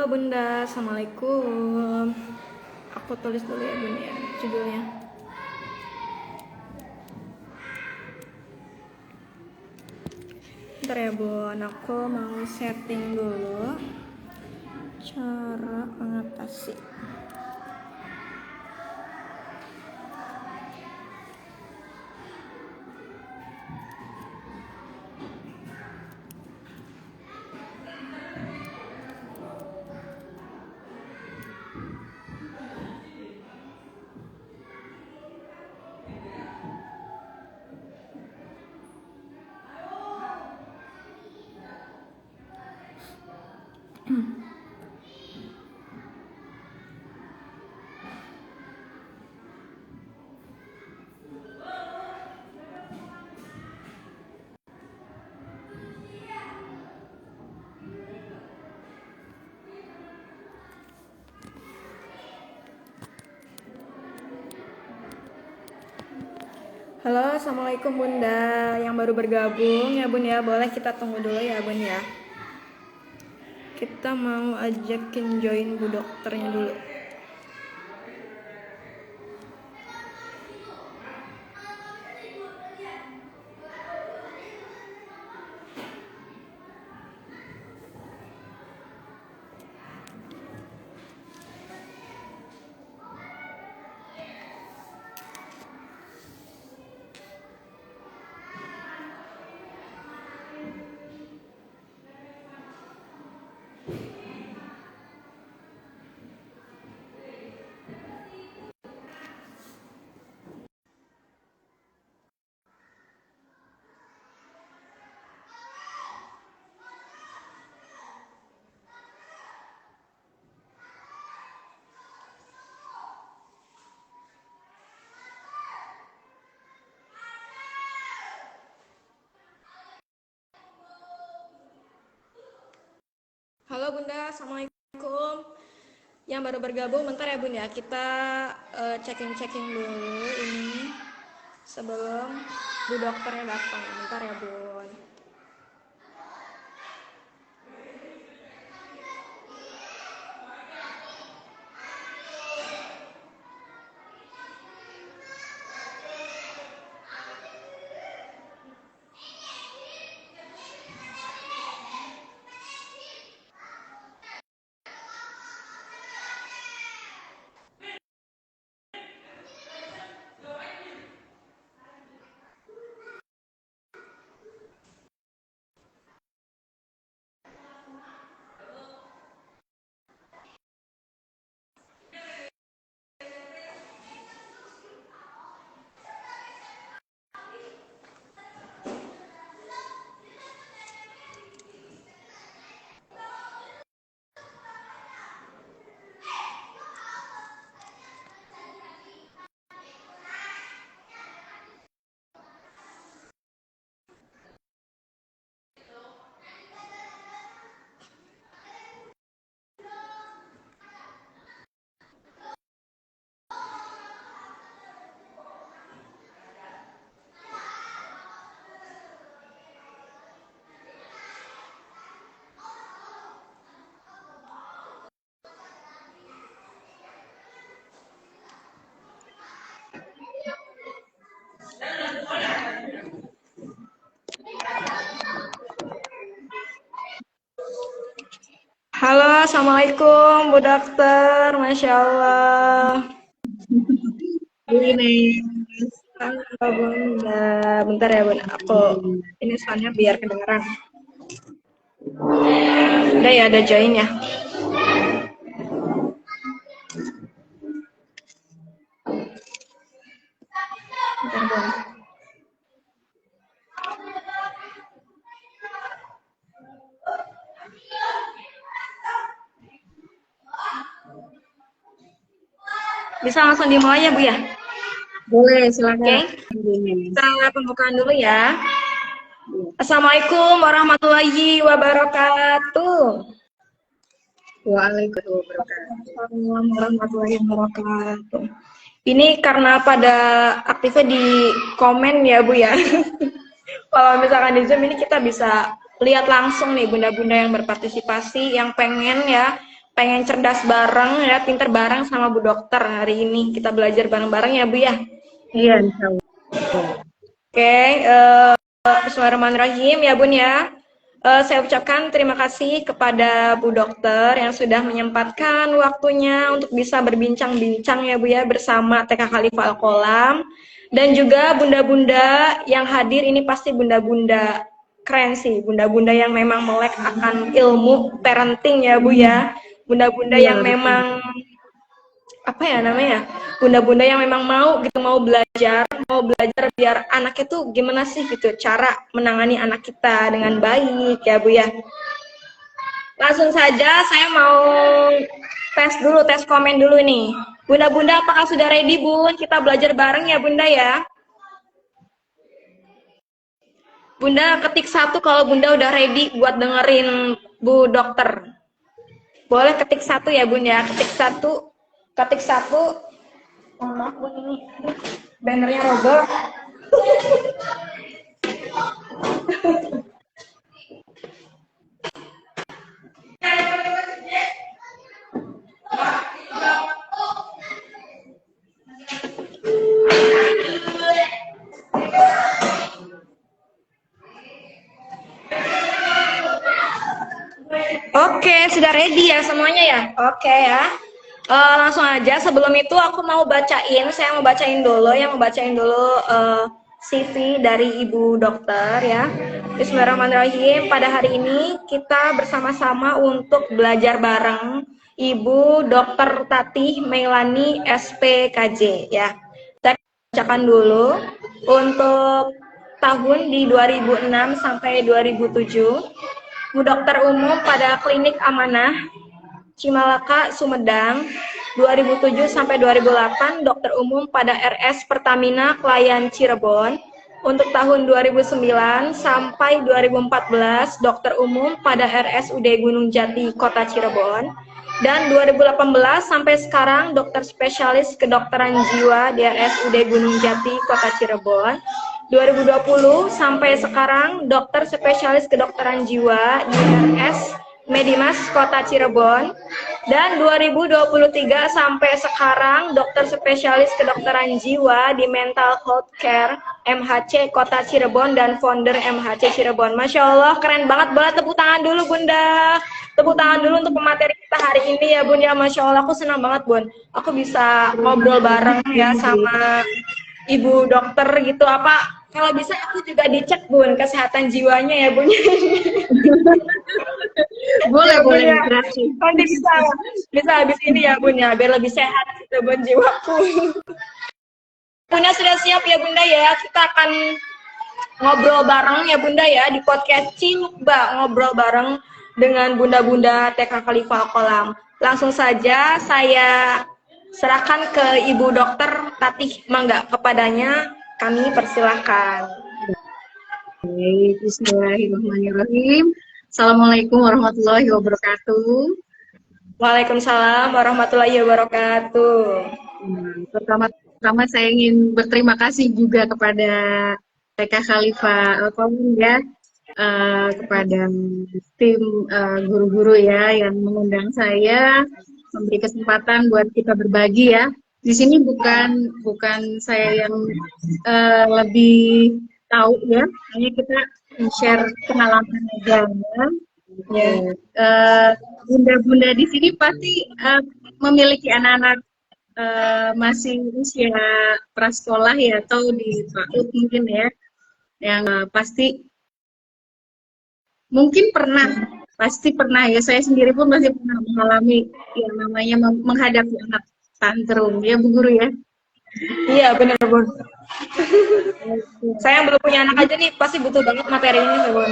Bunda, Assalamualaikum. Aku tulis dulu ya Bunda ya, judulnya. Bentar ya Bun, aku mau setting dulu cara mengatasi. Halo, Assalamualaikum Bunda. Yang baru bergabung ya Bun ya, boleh kita tunggu dulu ya Bun ya. Kita mau ajakin join Bu Dokternya dulu. Halo Bunda, Assalamualaikum. Yang baru bergabung, bentar ya Bun ya. Kita checking dulu ini sebelum Bu Dokternya datang. Bentar ya Bun. Halo, Assalamualaikum Bu Dokter, Masya Allah. Halo Bunda, bentar ya Bunda, aku ini soalnya biar kedengeran. Udah ya, ada join ya. Bentar Bunda. Bisa langsung dimulai ya Bu ya? Boleh, silakan. Oke, kita pembukaan dulu ya. Assalamualaikum warahmatullahi wabarakatuh. Waalaikumsalam warahmatullahi wabarakatuh. Ini karena pada aktifnya di komen ya Bu ya. Kalau misalkan di Zoom ini kita bisa lihat langsung nih bunda-bunda yang berpartisipasi, yang pengen ya pengen cerdas bareng ya, pinter bareng sama Bu Dokter hari ini. Kita belajar bareng-bareng ya Bu ya. Iya, insya Allah. Oke, Bismillahirrahmanirrahim ya Bun ya. Saya ucapkan terima kasih kepada Bu Dokter yang sudah menyempatkan waktunya untuk bisa berbincang-bincang ya Bu ya bersama TK Khalifah Al-Qolam. Dan juga bunda-bunda yang hadir ini pasti bunda-bunda keren sih, bunda-bunda yang memang melek akan ilmu parenting ya Bu ya. Bunda-bunda yang memang apa ya namanya? Bunda-bunda yang memang mau belajar biar anaknya tuh gimana sih gitu cara menangani anak kita dengan baik ya Bu ya. Langsung saja saya mau tes komen dulu nih. Bunda-bunda apakah sudah ready Bun? Kita belajar bareng ya Bunda ya. Bunda ketik 1 kalau Bunda udah ready buat dengerin Bu Dokter. Boleh ketik 1 ya Bun ya. Ketik 1. Oh, maaf Bun, ini bannernya roboh. Oke, sudah ready ya semuanya ya? Oke ya. Langsung aja, sebelum itu aku saya mau bacain dulu CV dari Ibu Dokter ya. Bismillahirrahmanirrahim. Pada hari ini kita bersama-sama untuk belajar bareng Ibu Dokter Tatih Meilani SPKJ ya. Saya bacakan dulu untuk tahun di 2006 sampai 2007. Bu Dokter Umum pada Klinik Amanah Cimalaka, Sumedang, 2007 sampai 2008, Dokter Umum pada RS Pertamina Klayan Cirebon. Untuk tahun 2009 sampai 2014, Dokter Umum pada RSUD Gunung Jati, Kota Cirebon. Dan 2018 sampai sekarang, Dokter Spesialis Kedokteran Jiwa di RSUD Gunung Jati, Kota Cirebon. 2020 sampai sekarang, Dokter Spesialis Kedokteran Jiwa di RS Medimas Kota Cirebon, dan 2023 sampai sekarang Dokter Spesialis Kedokteran Jiwa di Mental Health Care MHC Kota Cirebon dan founder MHC Cirebon. Masya Allah, keren banget. Boleh tepuk tangan dulu Bunda. Tepuk tangan dulu untuk pemateri kita hari ini ya Bun ya. Masya Allah, aku senang banget Bun. Aku bisa ngobrol bareng ya sama Ibu Dokter gitu. Apa kalau bisa aku juga dicek Bun kesehatan jiwanya ya Bun. Boleh, ya, boleh. ya. Nanti bisa habis ini ya Bun ya, biar lebih sehat gitu Bun jiwaku. Bunda sudah siap ya Bunda ya, kita akan ngobrol bareng ya Bunda ya di podcast Cinukba, ngobrol bareng dengan bunda-bunda TK Khalifah Al-Qolam. Langsung saja saya serahkan ke Ibu Dokter Tatih, mangga kepadanya kami persilahkan. Baik, bismillahirrahmanirrahim. Assalamualaikum warahmatullahi wabarakatuh. Waalaikumsalam warahmatullahi wabarakatuh. Pertama saya ingin berterima kasih juga kepada TK Khalifah Al-Qolam ya, kepada tim guru-guru ya yang mengundang saya, memberi kesempatan buat kita berbagi ya. Di sini bukan saya yang lebih tahu ya, hanya kita share pengalaman aja ya. Bunda-bunda di sini pasti memiliki anak-anak masih usia prasekolah ya atau di PAUD mungkin ya, yang pasti mungkin pasti pernah ya, saya sendiri pun masih pernah mengalami yang namanya menghadapi anak tantrum ya Bu Guru ya. Iya benar Bun. Saya yang belum punya anak aja nih pasti butuh banget materi ini ya Bun.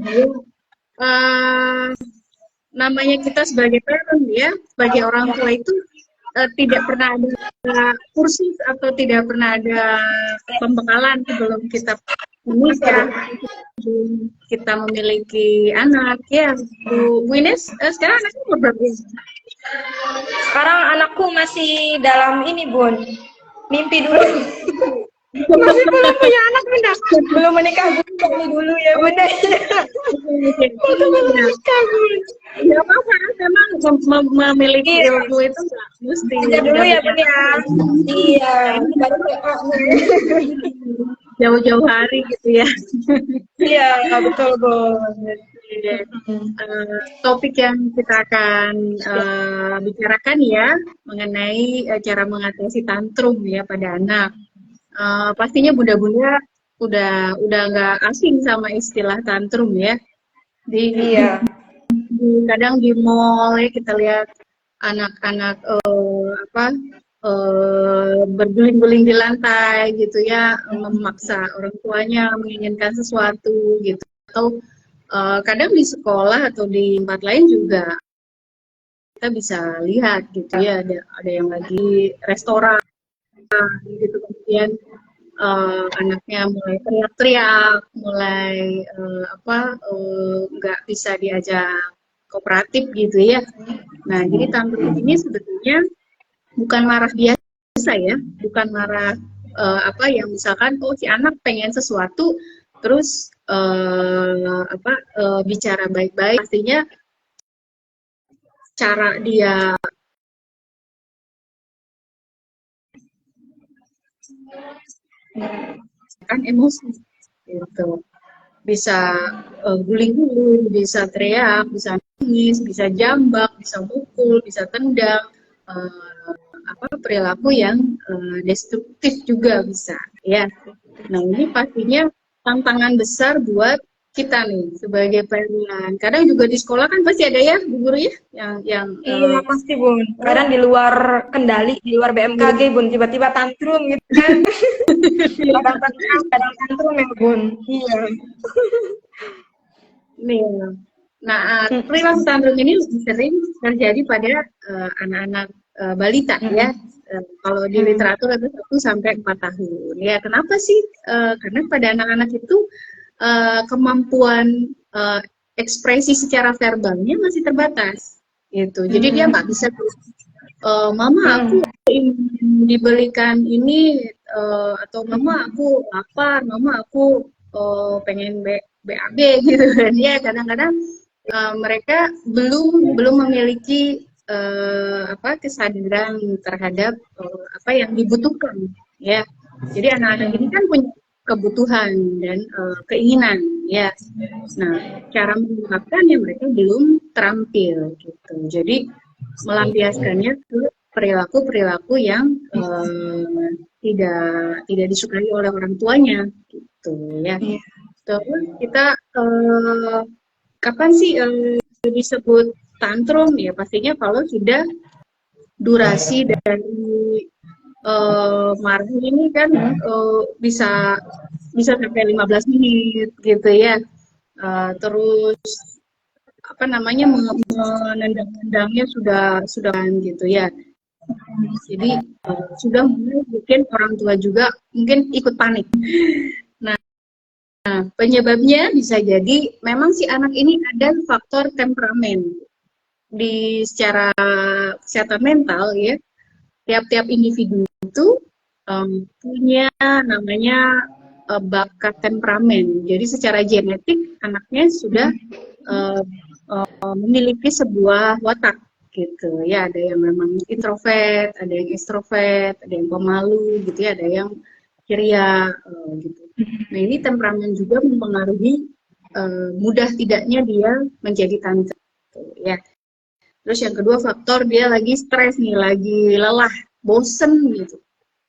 Ya. Namanya kita sebagai parent ya, sebagai orang tua itu tidak pernah ada kursus atau tidak pernah ada pembekalan sebelum kita menikah, sebelum kita memiliki anak ya. Bu Ines, sekarang anaknya umur berapa? Sekarang anakku masih dalam ini Bun, mimpi dulu. Masih belum punya anak Bunda, belum menikah Bunda dulu ya Bunda. Belum menikah Bun. Nggak apa-apa, memang memiliki Iya, ilmu itu nggak mesti belajar dulu ya dapatnya Bun ya. Iya, baru PA nih. jauh-jauh hari gitu ya. Iya, betul Bun. Oke. Mm-mm. Topik yang kita akan bicarakan ya mengenai cara mengatasi tantrum ya pada anak. Pastinya bunda-bunda udah nggak asing sama istilah tantrum ya. Di Iya. kadang di mall ya kita lihat anak-anak apa berguling-guling di lantai gitu ya, memaksa orang tuanya menginginkan sesuatu gitu, atau kadang di sekolah atau di tempat lain juga kita bisa lihat gitu ya, ada yang lagi restoran gitu, kemudian anaknya mulai teriak-teriak, mulai apa nggak bisa diajak kooperatif gitu ya. Nah, jadi tantrum ini sebetulnya bukan marah biasa ya, bukan marah apa yang misalkan oh si anak pengen sesuatu terus apa bicara baik-baik, pastinya cara dia kan emosi gitu. Bisa guling-guling, bisa teriak, bisa nangis, bisa jambak, bisa mukul, bisa tendang, apa perilaku yang destruktif juga bisa ya. Nah, ini pastinya tantangan besar buat kita nih sebagai parent. Kadang juga di sekolah kan pasti ada ya bu guru ya yang Iya pasti Bun. Kadang di luar kendali, di luar BMKG Bun, tiba-tiba tantrum gitu kan. Kadang tantrum ya Bun. Iya. nih. Nah, perilaku Mm-mm. tantrum ini lebih sering terjadi pada anak-anak balita ya. Mm-mm. Kalau di Mm-mm. literatur itu 1 sampai 4 tahun. Ya, kenapa sih? Karena pada anak-anak itu kemampuan ekspresi secara verbalnya masih terbatas, gitu. Jadi dia nggak bisa mama aku Mm-mm. ingin dibelikan ini atau mama aku lapar, mama aku pengen BAB gitu kan ya. Kadang-kadang mereka belum memiliki apa kesadaran terhadap apa yang dibutuhkan ya. Jadi anak-anak ini kan punya kebutuhan dan keinginan ya. Nah, cara mengungkapkannya mereka belum terampil gitu. Jadi melampiaskannya ke perilaku-perilaku yang tidak disukai oleh orang tuanya gitu ya. Iya. Terus kita kapan sih disebut tantrum ya, pastinya kalau sudah durasi dari marah ini kan bisa bisa sampai 15 menit gitu ya. Terus apa namanya menendang-nendangnya sudah gitu ya. Jadi sudah mulai bikin orang tua juga mungkin ikut panik. Nah, penyebabnya bisa jadi memang si anak ini ada faktor temperamen. Di secara kesehatan mental ya, tiap-tiap individu itu punya namanya bakat temperamen. Jadi secara genetik anaknya sudah uh, memiliki sebuah watak gitu ya. Ada yang memang introvert, ada yang extrovert, ada yang pemalu gitu ya, ada yang ceria gitu. Nah, ini temperamen juga mempengaruhi mudah tidaknya dia menjadi tantrum ya. Terus yang kedua faktor dia lagi stres nih, lagi lelah, bosen gitu.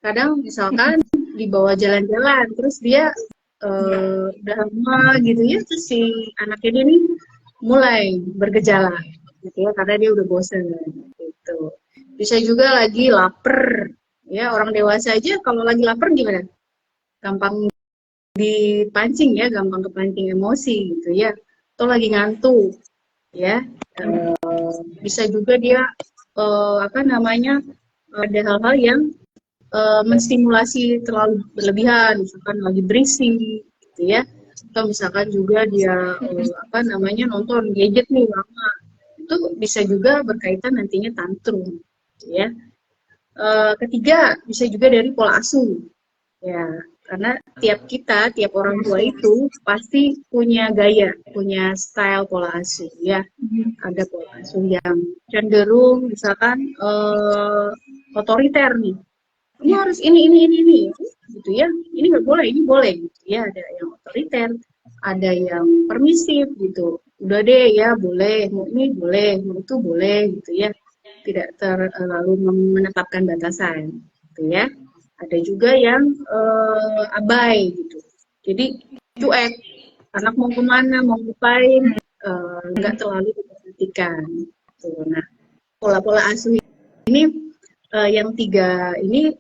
Kadang misalkan dibawa jalan-jalan, terus dia udah lama gitu ya, terus si anak ini nih mulai bergejala gitu ya, karena dia udah bosen gitu. Bisa juga lagi lapar, ya orang dewasa aja kalau lagi lapar gimana? Gampang dipancing ya, gampang kepancing emosi gitu ya. Atau lagi ngantuk ya, bisa juga dia apa namanya ada hal-hal yang menstimulasi terlalu berlebihan, misalkan lagi berisik gitu ya, atau misalkan juga dia apa namanya nonton gadget nih lama, itu bisa juga berkaitan nantinya tantrum gitu ya. Ketiga bisa juga dari pola asuh ya, Karena tiap orang tua itu pasti punya gaya, punya style pola asuh ya. Ada pola asuh yang cenderung misalkan otoriter nih. Kamu harus ini gitu ya. Ini nggak boleh, ini boleh gitu ya. Ada yang otoriter, ada yang permisif gitu. Udah deh ya, boleh, mau ini boleh, mau itu boleh gitu ya. Tidak terlalu menetapkan batasan gitu ya. Ada juga yang abai gitu. Jadi cuek, anak mau kemana, mau ngapain, nggak terlalu diperhatikan. Gitu. Nah, pola-pola asuh ini yang 3 ini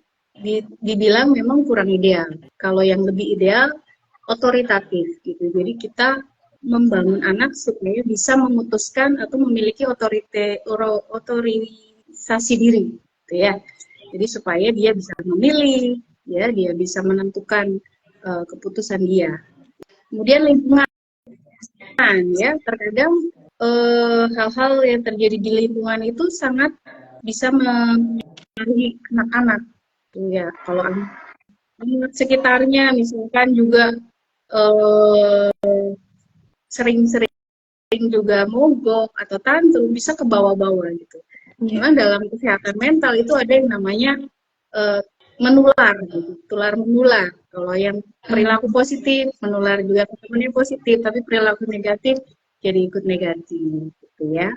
dibilang memang kurang ideal. Kalau yang lebih ideal otoritatif gitu. Jadi kita membangun anak supaya bisa memutuskan atau memiliki otorisasi diri, gitu ya. Jadi supaya dia bisa memilih, ya, dia bisa menentukan keputusan dia. Kemudian lingkungan, ya, terkadang hal-hal yang terjadi di lingkungan itu sangat bisa mempengaruhi anak-anak. Ya, kalau sekitarnya misalkan juga sering-sering juga mogok atau tantrum bisa ke bawah-bawah gitu. Memang dalam kesehatan mental itu ada yang namanya menular, gitu. Tular menular. Kalau yang perilaku positif menular juga ke temannya positif, tapi perilaku negatif jadi ikut negatif, gitu ya.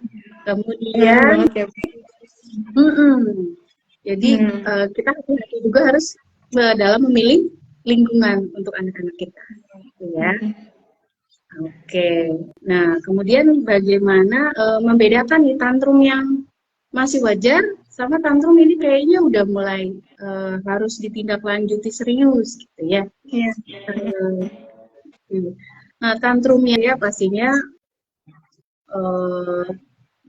Kemudian, jadi kita hati-hati juga harus dalam memilih lingkungan untuk anak-anak kita, gitu ya. Oke, nah kemudian bagaimana membedakan nih tantrum yang masih wajar sama tantrum ini kayaknya udah mulai harus ditindaklanjuti serius gitu ya. Nah tantrumnya ya pastinya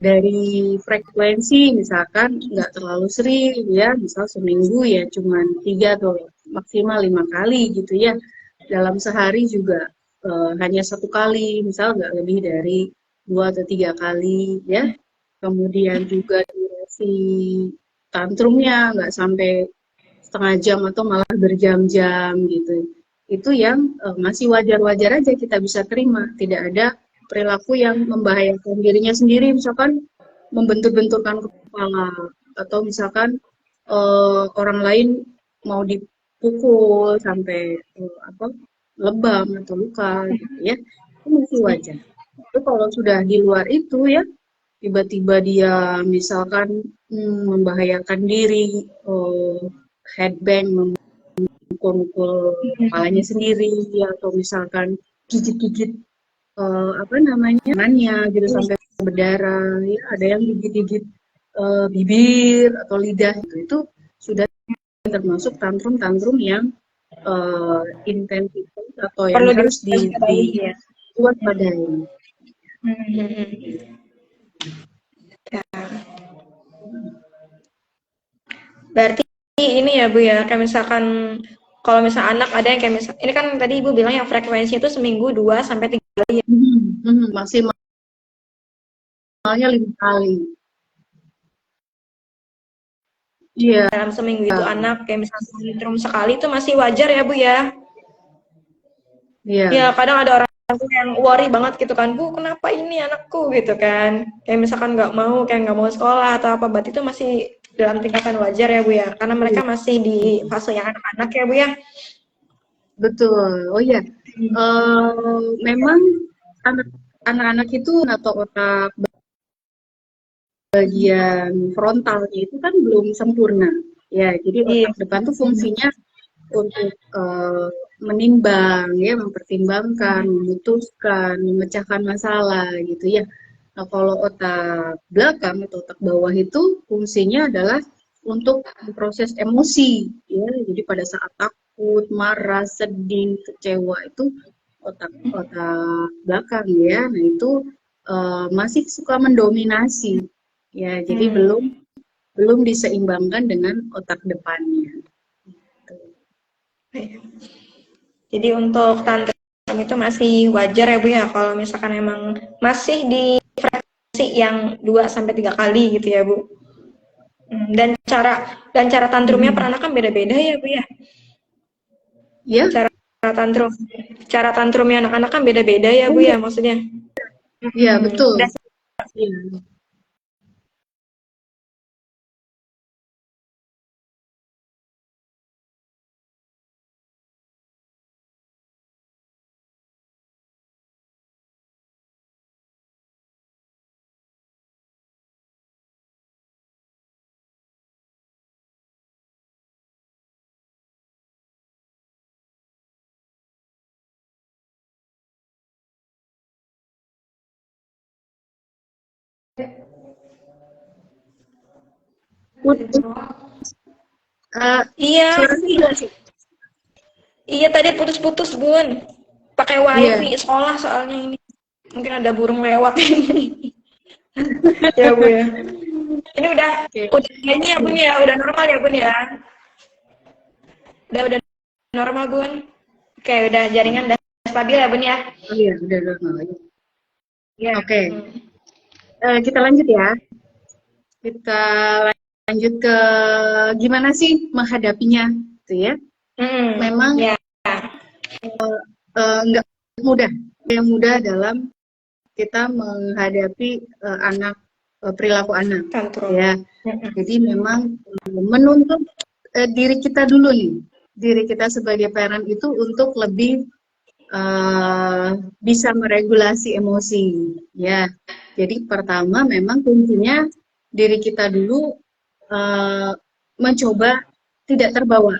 dari frekuensi misalkan nggak terlalu sering ya, misal seminggu ya cuman 3 atau maksimal 5 kali gitu ya. Dalam sehari juga hanya 1 kali, misal nggak lebih dari 2 atau 3 kali ya. Kemudian juga durasi tantrumnya nggak sampai setengah jam atau malah berjam-jam gitu. Itu yang masih wajar-wajar aja kita bisa terima. Tidak ada perilaku yang membahayakan dirinya sendiri, misalkan membentur-benturkan kepala atau misalkan orang lain mau dipukul sampai lebam atau luka gitu ya, itu masih wajar. Itu kalau sudah di luar itu ya, tiba-tiba dia misalkan membahayakan diri, headbang, memukul kepalanya sendiri, atau misalkan gigit-gigit tangannya gitu sampai berdarah, ya ada yang gigit-gigit bibir atau lidah itu sudah termasuk tantrum-tantrum yang intensitas atau yang harus diwaspadai. Berarti ini ya Bu ya, kayak misalkan kalau misal anak ada yang kayak misal, ini kan tadi Ibu bilang yang frekuensinya itu seminggu 2 sampai 3 kali ya. Maksimalnya 5 kali. Iya. Dalam seminggu itu anak kayak misalkan tantrum sekali itu masih wajar ya Bu ya. Iya. Ya kadang ada orang yang worry banget gitu kan, Bu kenapa ini anakku gitu kan. Kayak misalkan nggak mau sekolah atau apa, berarti itu masih dalam tingkatan wajar ya Bu ya, karena mereka masih di fase yang anak-anak ya Bu ya. Betul. Oh iya. Memang anak-anak itu atau otak bagian frontalnya itu kan belum sempurna. Ya, jadi otak depan tuh fungsinya untuk menimbang, ya, mempertimbangkan, memutuskan, memecahkan masalah gitu ya. Nah, kalau otak belakang atau otak bawah itu fungsinya adalah untuk proses emosi, ya. Jadi pada saat takut, marah, sedih, kecewa itu otak belakang ya. Nah, itu masih suka mendominasi. Ya, jadi belum diseimbangkan dengan otak depannya. Jadi untuk tantrum itu masih wajar ya Bu ya, kalau misalkan emang masih di frekuensi yang 2 sampai 3 kali gitu ya Bu. Dan cara tantrumnya per anak kan beda-beda ya Bu ya. Ya, Cara tantrum. Cara tantrumnya anak-anak kan beda-beda ya, Bu ya, maksudnya. iya betul. Udah. Iya. Put- Iya, suaranya jelas sih. iya tadi putus-putus, Bun. Pakai Iya. wifi sekolah soalnya ini. Mungkin ada burung lewat ini. Ya, Bu ya. Ini Oke. udah ini ya, Bun ya, udah normal ya, Bun ya. Udah normal, Bun. Oke, udah jaringan udah stabil ya, Bun ya. Oh iya, udah normal. Iya. Oke. Kita lanjut ya. Kita lanjut ke gimana sih menghadapinya, gitu ya. Memang Ya. nggak mudah. Yang mudah dalam kita menghadapi anak perilaku anak, Tantrum. ya. Jadi memang menuntut diri kita dulu nih, diri kita sebagai parent itu untuk lebih bisa meregulasi emosi, ya. Jadi pertama memang kuncinya diri kita dulu mencoba tidak terbawa,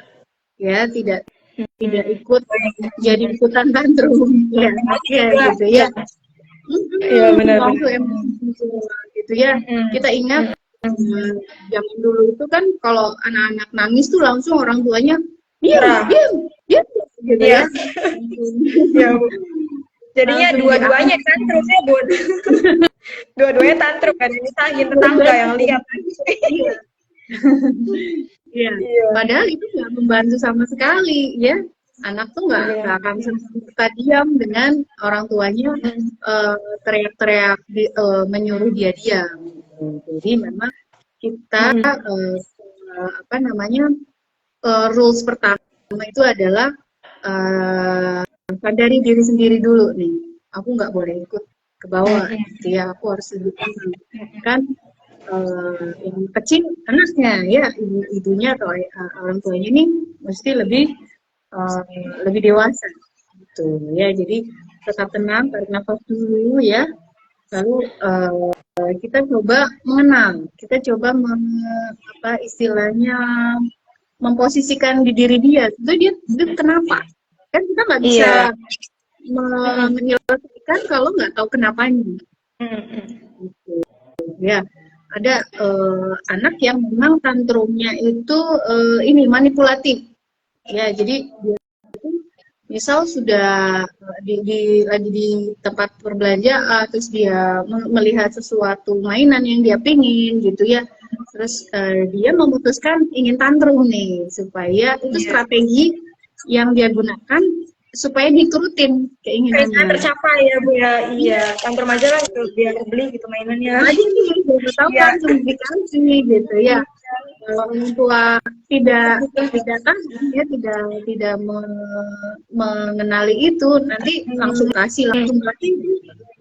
ya, tidak ikut jadi ikutan tantrum, ya, gitu ya. Iya, benar. Langsung emosi gitu ya. Kita ingat zaman dulu itu kan kalau anak-anak nangis tuh langsung orang tuanya diam, diam, gitu ya. Iya, Bu. Jadinya Langsung dua-duanya tantrum ya, Bun. Dua-duanya tantrum kan, misahin tetangga yang lihat. Iya. Padahal itu nggak membantu sama sekali, ya. Anak tuh nggak akan suka diam dengan orang tuanya teriak-teriak menyuruh dia diam. Jadi memang kita apa namanya rules pertama itu adalah sadari diri sendiri dulu nih. Aku nggak boleh ikut ke bawah, gitu ya. Aku harus lebih tenang. Kan yang kecil anaknya ya ibunya atau orang tuanya ini mesti lebih dewasa gitu ya. Jadi tetap tenang, tarik nafas dulu ya. Lalu kita coba mengenal, kita coba istilahnya memposisikan di diri dia. Itu dia kenapa? Kan kita nggak bisa menyelesaikan kalau nggak tahu kenapanya. Gitu. Ya, ada anak yang memang tantrumnya itu ini manipulatif. Ya, jadi dia itu misal sudah lagi di tempat perbelanjaan, terus dia melihat sesuatu mainan yang dia pingin gitu ya, terus dia memutuskan ingin tantrum nih supaya itu strategi yang dia gunakan supaya diturutin keinginannya. Tercapai ya, Bu ya. Iya, tantrum aja lah gitu, biar beli gitu mainannya. Aja nih, udah tahu langsung dikasih gitu ya. Kalau orang tua tidak tahu, dia tidak mengenali itu, nanti langsung kasih.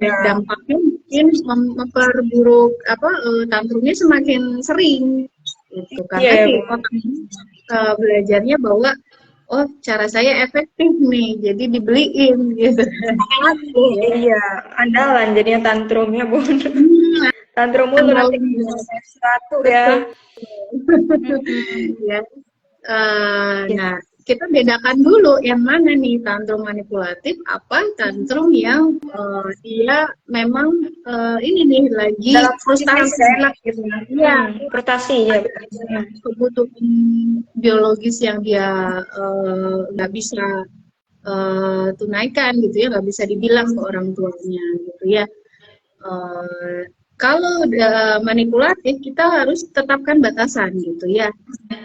Dampaknya mungkin memperburuk tantrumnya semakin sering gitu, karena si otak belajarnya bahwa oh cara saya efektif nih, jadi dibeliin gitu. Iya, andalan jadinya tantrumnya, Bun. Tantrum mulu nanti sesuatu ya. Ya. Nah, kita bedakan dulu yang mana nih tantrum manipulatif, apa tantrum yang dia memang ini nih lagi frustasi gitu. Ya, frustasi ya. Kebutuhan biologis yang dia nggak bisa tunaikan gitu ya, nggak bisa dibilang ke orang tuanya gitu ya. Kalau manipulatif kita harus tetapkan batasan gitu ya.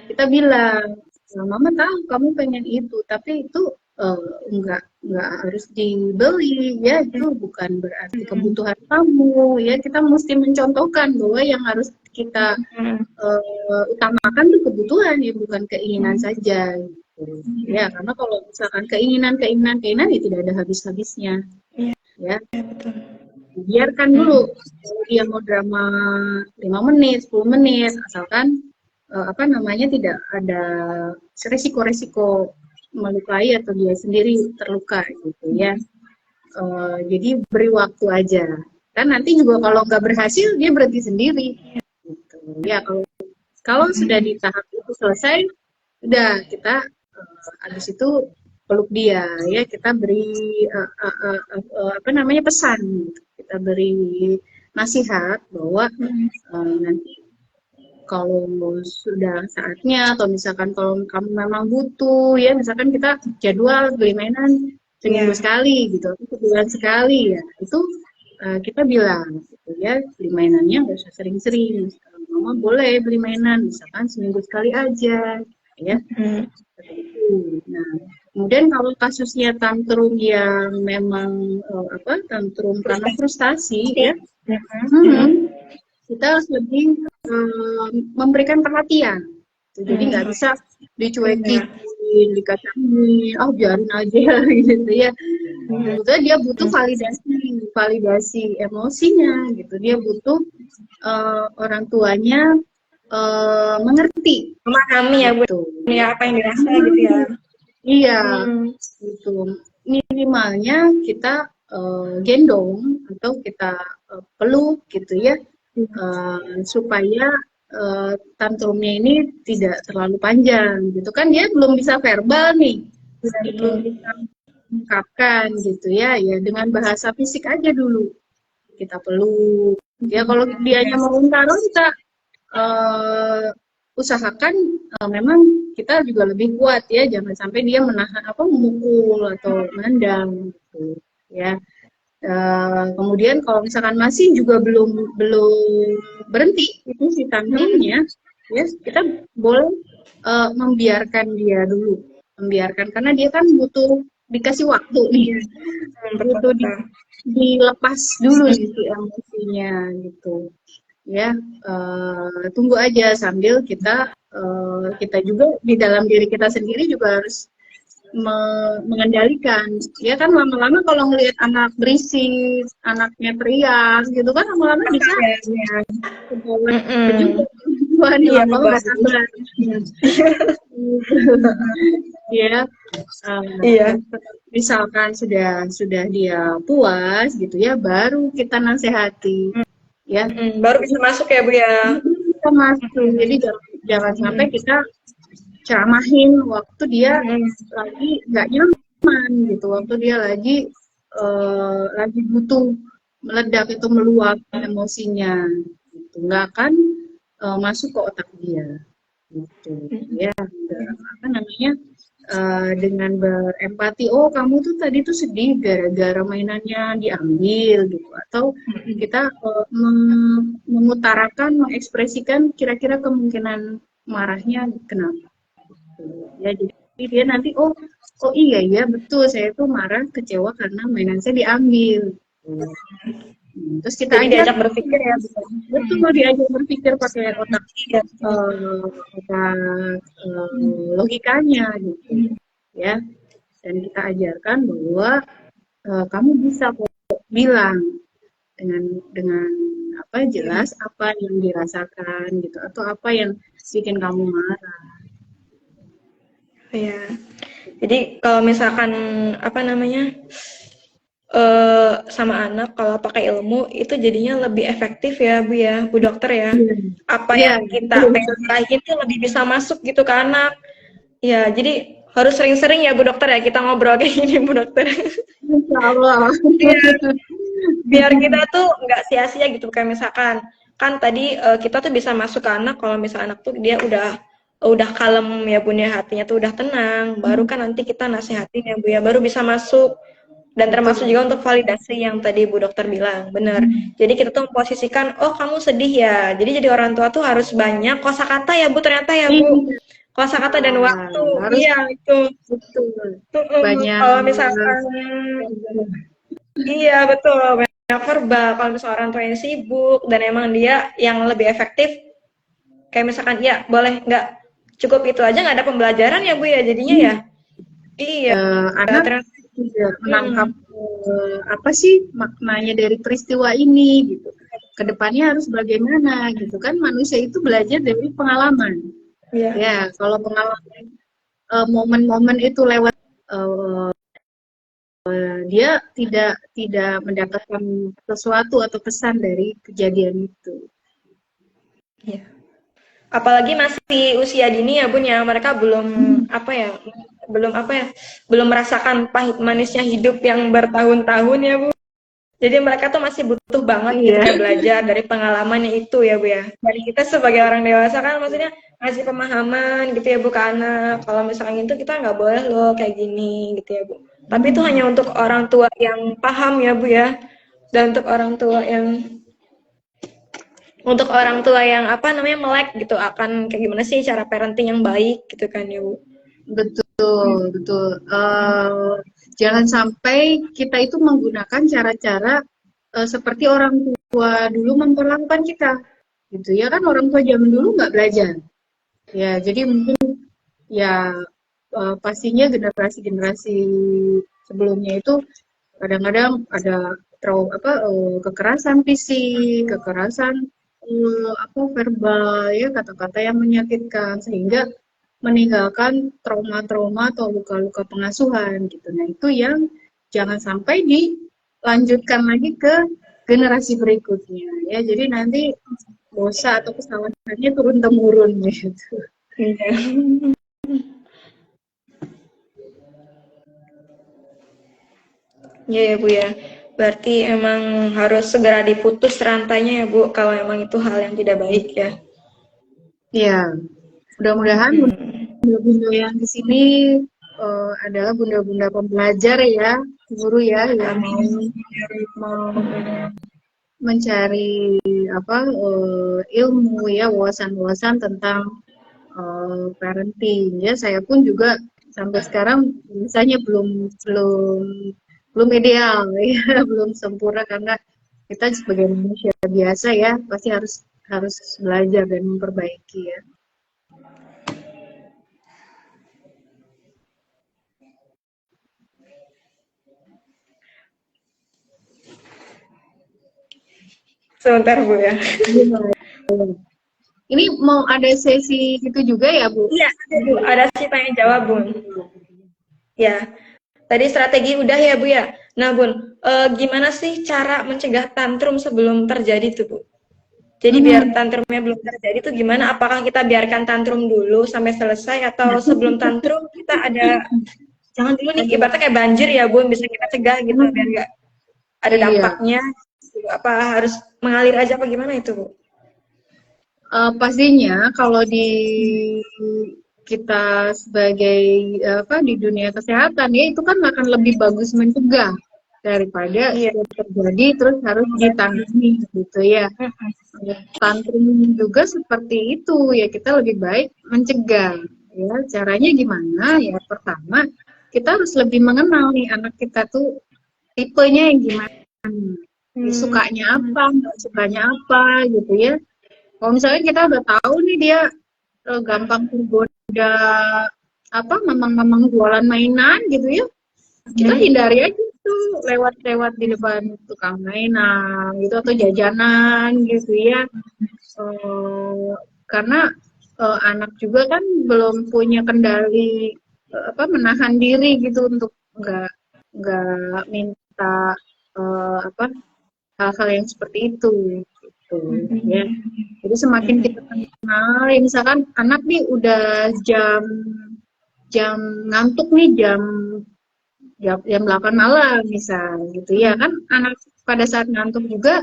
Kita bilang, mama tahu kamu pengen itu, tapi itu nggak harus dibeli ya, itu bukan berarti kebutuhan kamu ya. Kita mesti mencontohkan bahwa yang harus kita utamakan itu kebutuhan ya, bukan keinginan saja gitu. Ya, karena kalau misalkan keinginan ya tidak ada habis-habisnya. Iya, Ya, betul. biarkan dulu. Kalau dia mau drama 5 menit, 10 menit, asalkan apa namanya tidak ada resiko-resiko melukai atau dia sendiri terluka gitu ya. Jadi beri waktu aja. Kan nanti juga kalau nggak berhasil dia berhenti sendiri. Gitu. Ya kalau sudah di tahap itu selesai, udah kita habis itu peluk dia ya kita beri apa namanya pesan gitu. Kita beri nasihat bahwa nanti kalau sudah saatnya atau misalkan kalau kamu memang butuh ya misalkan kita jadwal beli mainan seminggu sekali gitu atau sebulan sekali ya itu kita bilang gitu ya beli mainannya nggak usah sering-sering. Mama boleh beli mainan misalkan seminggu sekali aja ya seperti itu. Nah kemudian kalau kasusnya tantrum yang memang apa tantrum karena frustasi ya kita harus lebih memberikan perhatian. Jadi nggak bisa dicuekin, dikacangin, oh biarin aja gitu ya. Sebetulnya dia butuh validasi emosinya gitu. Dia butuh orang tuanya mengerti. Memahami ya Bu, Gitu. ya apa yang dirasa gitu ya. Iya, gitu. Minimalnya kita gendong atau kita peluk gitu ya, supaya tantrumnya ini tidak terlalu panjang gitu kan dia belum bisa verbal nih, belum bisa mengungkapkan gitu ya, ya dengan bahasa fisik aja dulu kita peluk. Ya kalau dianya mau untaro kita usahakan memang kita juga lebih kuat ya, jangan sampai dia menahan apa memukul atau menendang gitu ya. Kemudian kalau misalkan masih juga belum berhenti itu si tantrumnya ya kita boleh membiarkan dia dulu, membiarkan karena dia kan butuh dikasih waktu nih, butuh dilepas dulu si emosinya gitu ya. Tunggu aja sambil kita kita juga di dalam diri kita sendiri juga harus mengendalikan ya kan lama-lama kalau ngelihat anak berisik, anaknya teriak gitu kan lama-lama bisa kebawa juga nih lama-lama nggak sabar ya. Misalkan sudah dia puas gitu ya baru kita nasihati ya baru bisa masuk ya Bu ya. Bisa masuk jadi jangan sampai kita ceramahin waktu dia lagi nggak nyaman gitu, waktu dia lagi butuh meledak itu meluap emosinya gitu. Nggak akan masuk ke otak dia gitu ya. Apa namanya dengan berempati, oh kamu tuh tadi tuh sedih gara-gara mainannya diambil gitu, atau kita mengutarakan mengekspresikan kira-kira kemungkinan marahnya kenapa ya, jadi dia nanti oh iya betul saya tuh marah kecewa karena mainan saya diambil. Terus kita jadi diajak berpikir ya betul diajak berpikir pakai otak logikanya gitu ya, dan kita ajarkan bahwa kamu bisa kok bilang dengan apa jelas apa yang dirasakan gitu atau apa yang bikin kamu marah. Ya, jadi kalau misalkan apa namanya sama anak kalau pakai ilmu itu jadinya lebih efektif ya Bu ya, Bu Dokter ya. Apa yang kita pengen itu lebih bisa masuk gitu ke anak. Ya, jadi harus sering-sering ya Bu Dokter ya kita ngobrol kayak gini Bu Dokter. Insya Allah. Biar kita tuh nggak sia-sia gitu kayak misalkan kan tadi kita tuh bisa masuk ke anak kalau misalnya anak tuh dia udah kalem ya Bun ya, hatinya tuh udah tenang, baru kan nanti kita nasihatin ya Bu ya, baru bisa masuk. Dan termasuk juga untuk validasi yang tadi Bu Dokter bilang, benar. Jadi kita tuh memposisikan, oh kamu sedih ya, jadi orang tua tuh harus banyak kosakata ya Bu, ternyata ya Bu, kosakata dan waktu, iya itu. Banyak. Kalau misalkan, iya betul, banyak verbal, kalau misalkan orang tua yang sibuk, dan emang dia yang lebih efektif, kayak misalkan, ya boleh nggak cukup itu aja nggak ada pembelajaran ya Bu ya jadinya ya. Iya, Anak ternyata. tidak menangkap Mm, apa sih maknanya dari peristiwa ini gitu. Kedepannya harus bagaimana gitu kan, manusia itu belajar dari pengalaman. iya. Ya, kalau pengalaman momen-momen itu lewat eh, dia tidak mendapatkan sesuatu atau pesan dari kejadian itu. Iya. Apalagi masih usia dini ya Bun ya, mereka belum apa ya, belum apa ya, belum merasakan pahit manisnya hidup yang bertahun-tahun ya Bu. Jadi mereka tuh masih butuh banget gitu Iya, kayak belajar dari pengalamannya itu ya Bu ya. Dan kita sebagai orang dewasa kan maksudnya ngasih pemahaman gitu ya Bu ke anak. Kalau misalnya itu kita nggak boleh loh kayak gini gitu ya Bu. Tapi itu hanya untuk orang tua yang paham ya Bu ya. Dan untuk orang tua yang apa namanya melek gitu akan kayak gimana sih cara parenting yang baik gitu kan ya Bu. betul, betul. Jangan sampai kita itu menggunakan cara-cara seperti orang tua dulu memperlakukan kita, gitu ya kan, orang tua zaman dulu nggak belajar. Ya, jadi mungkin ya pastinya generasi-generasi sebelumnya itu kadang-kadang ada kekerasan fisik, kekerasan apa verbal ya, kata-kata yang menyakitkan sehingga meninggalkan trauma-trauma atau luka-luka pengasuhan gitu. Nah, itu yang jangan sampai dilanjutkan lagi ke generasi berikutnya ya. Jadi nanti dosa atau kesalahannya turun temurun gitu. Iya. Iya ya Bu ya. Berarti emang harus segera diputus rantainya ya Bu kalau emang itu hal yang tidak baik ya. Ya, mudah-mudahan Hmm. bunda-bunda yang di sini adalah bunda-bunda pembelajar ya, guru ya, yang Amin. mau mencari apa ilmu ya, wawasan-wawasan tentang parenting ya. Saya pun juga sampai sekarang misalnya belum belum ideal ya, belum sempurna karena kita sebagai manusia biasa ya pasti harus harus belajar dan memperbaiki ya. Sebentar Bu ya. Iya. Ini mau ada sesi gitu juga ya, Bu? Iya, ada Bu. Ada sih tanya jawab Bun. Ya. Tadi strategi udah ya Bu ya. Nah Bun, gimana sih cara mencegah tantrum sebelum terjadi tuh Bu? Jadi biar Hmm. tantrumnya belum terjadi tuh gimana? Apakah kita biarkan tantrum dulu sampai selesai atau sebelum tantrum kita ada jangan dulu nih ibaratnya kayak banjir ya Bun bisa kita cegah gitu biar nggak ada Iya, dampaknya. Apa harus mengalir aja apa gimana itu Bu? pastinya kalau di kita sebagai apa di dunia kesehatan ya itu kan akan lebih bagus mencegah daripada Iya. sudah terjadi terus harus ditangani gitu ya. Tantrum juga seperti itu ya, kita lebih baik mencegah ya. Caranya gimana ya? Pertama kita harus lebih mengenal nih anak kita tuh tipenya yang gimana, Hmm. sukanya apa, nggak sukanya apa gitu ya. Kalau misalnya kita udah tahu nih dia gampang tergoda apa memang jualan mainan gitu ya, kita hindari aja tuh lewat-lewat di depan tukang mainan gitu atau jajanan gitu ya. Eh, karena anak juga kan belum punya kendali menahan diri gitu untuk nggak nggak minta apa hal-hal yang seperti itu gitu ya. Jadi semakin kita kenal, ya misalkan anak nih udah jam jam ngantuk nih jam 8 malam misal gitu ya kan, anak pada saat ngantuk juga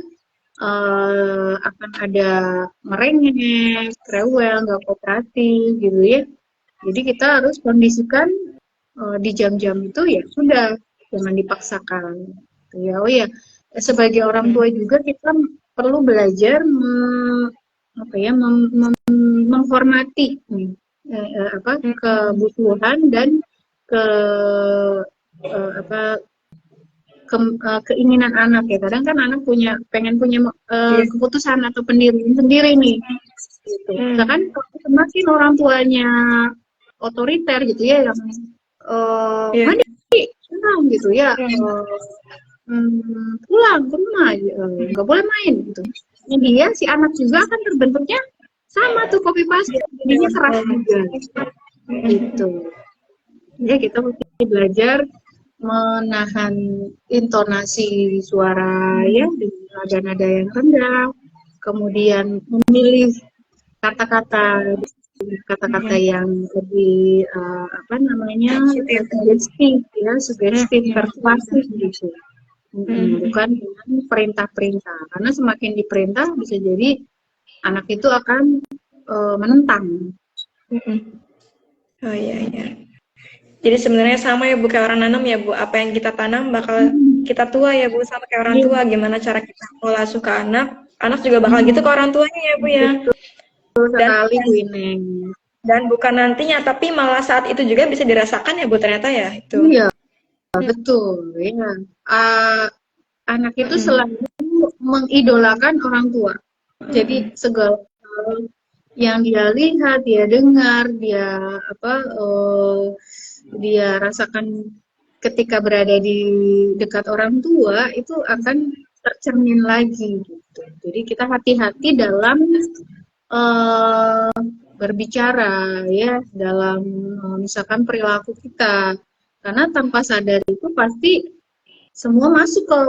akan ada merengek, rewel, nggak kooperatif gitu ya. Jadi kita harus kondisikan di jam-jam itu ya sudah, jangan dipaksakan. Gitu ya. Oh ya, sebagai orang tua juga kita perlu belajar apa ya menghormati nih, apa kebutuhan dan ke apa keinginan anak ya. Kadang kan anak pengen punya Iya. keputusan atau pendirian sendiri nih. gitu. Misalkan kalau semakin orang tuanya otoriter gitu ya, yang Iya. mandi pulang gitu ya, pulang ke rumah, nggak boleh main gitu. Nah, dia si anak juga akan terbentuknya sama tuh copy paste, jadinya keras juga gitu. Ya kita mesti belajar menahan intonasi suara ya dengan nada-nada yang rendah, kemudian memilih kata-kata yang lebih apa namanya sugestif ya, sugestif persuasif gitu. Bukan dengan perintah-perintah, karena semakin diperintah bisa jadi anak itu akan menentang. Oh iya iya. Jadi sebenarnya sama ya Bu kayak orang nanam ya Bu, apa yang kita tanam bakal kita tua ya Bu, sama kayak orang tua. Gimana cara kita pola asuh ke anak, anak juga bakal gitu ke orang tuanya ya Bu ya. Betul Dan sekali Bu Ineng. dan bukan nantinya, tapi malah saat itu juga bisa dirasakan ya Bu ternyata ya itu. Iya, betul ya. Anak itu selalu mengidolakan orang tua. Jadi segala hal yang dia lihat, dia dengar, dia rasakan ketika berada di dekat orang tua itu akan tercermin lagi gitu. Jadi kita hati-hati dalam berbicara ya, dalam misalkan perilaku kita, karena tanpa sadar itu pasti semua masuk ke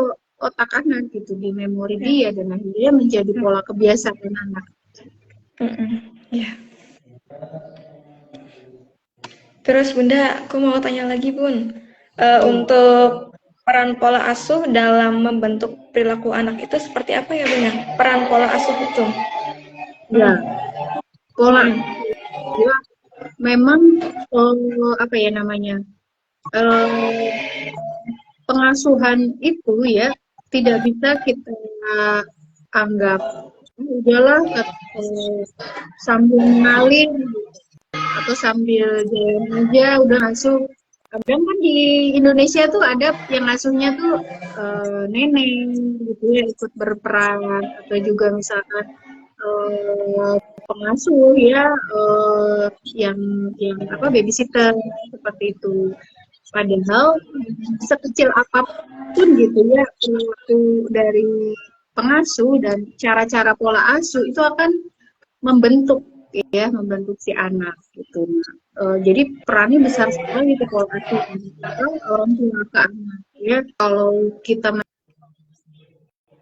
otak anak gitu, di memori dia, dan akhirnya menjadi pola kebiasaan anak. Ya. Terus Bunda, aku mau tanya lagi Bun, untuk peran pola asuh dalam membentuk perilaku anak itu seperti apa ya Bun ya? Peran pola asuh itu? Ya, pola ya, memang apa ya namanya, pengasuhan itu ya tidak bisa kita anggap udahlah sambil ngalir atau sambil jalan aja udah ngasuh. Kadang kan di Indonesia tuh ada yang ngasuhnya tuh nenek gitu ya, ikut berperan, atau juga misalkan pengasuh ya, yang apa, babysitter seperti itu. Padahal sekecil apapun gitu ya perilaku dari pengasuh dan cara-cara pola asuh itu akan membentuk membentuk si anak gitu. Jadi perannya besar sekali di pola asuh antara orang tua ke anak ya. Kalau kita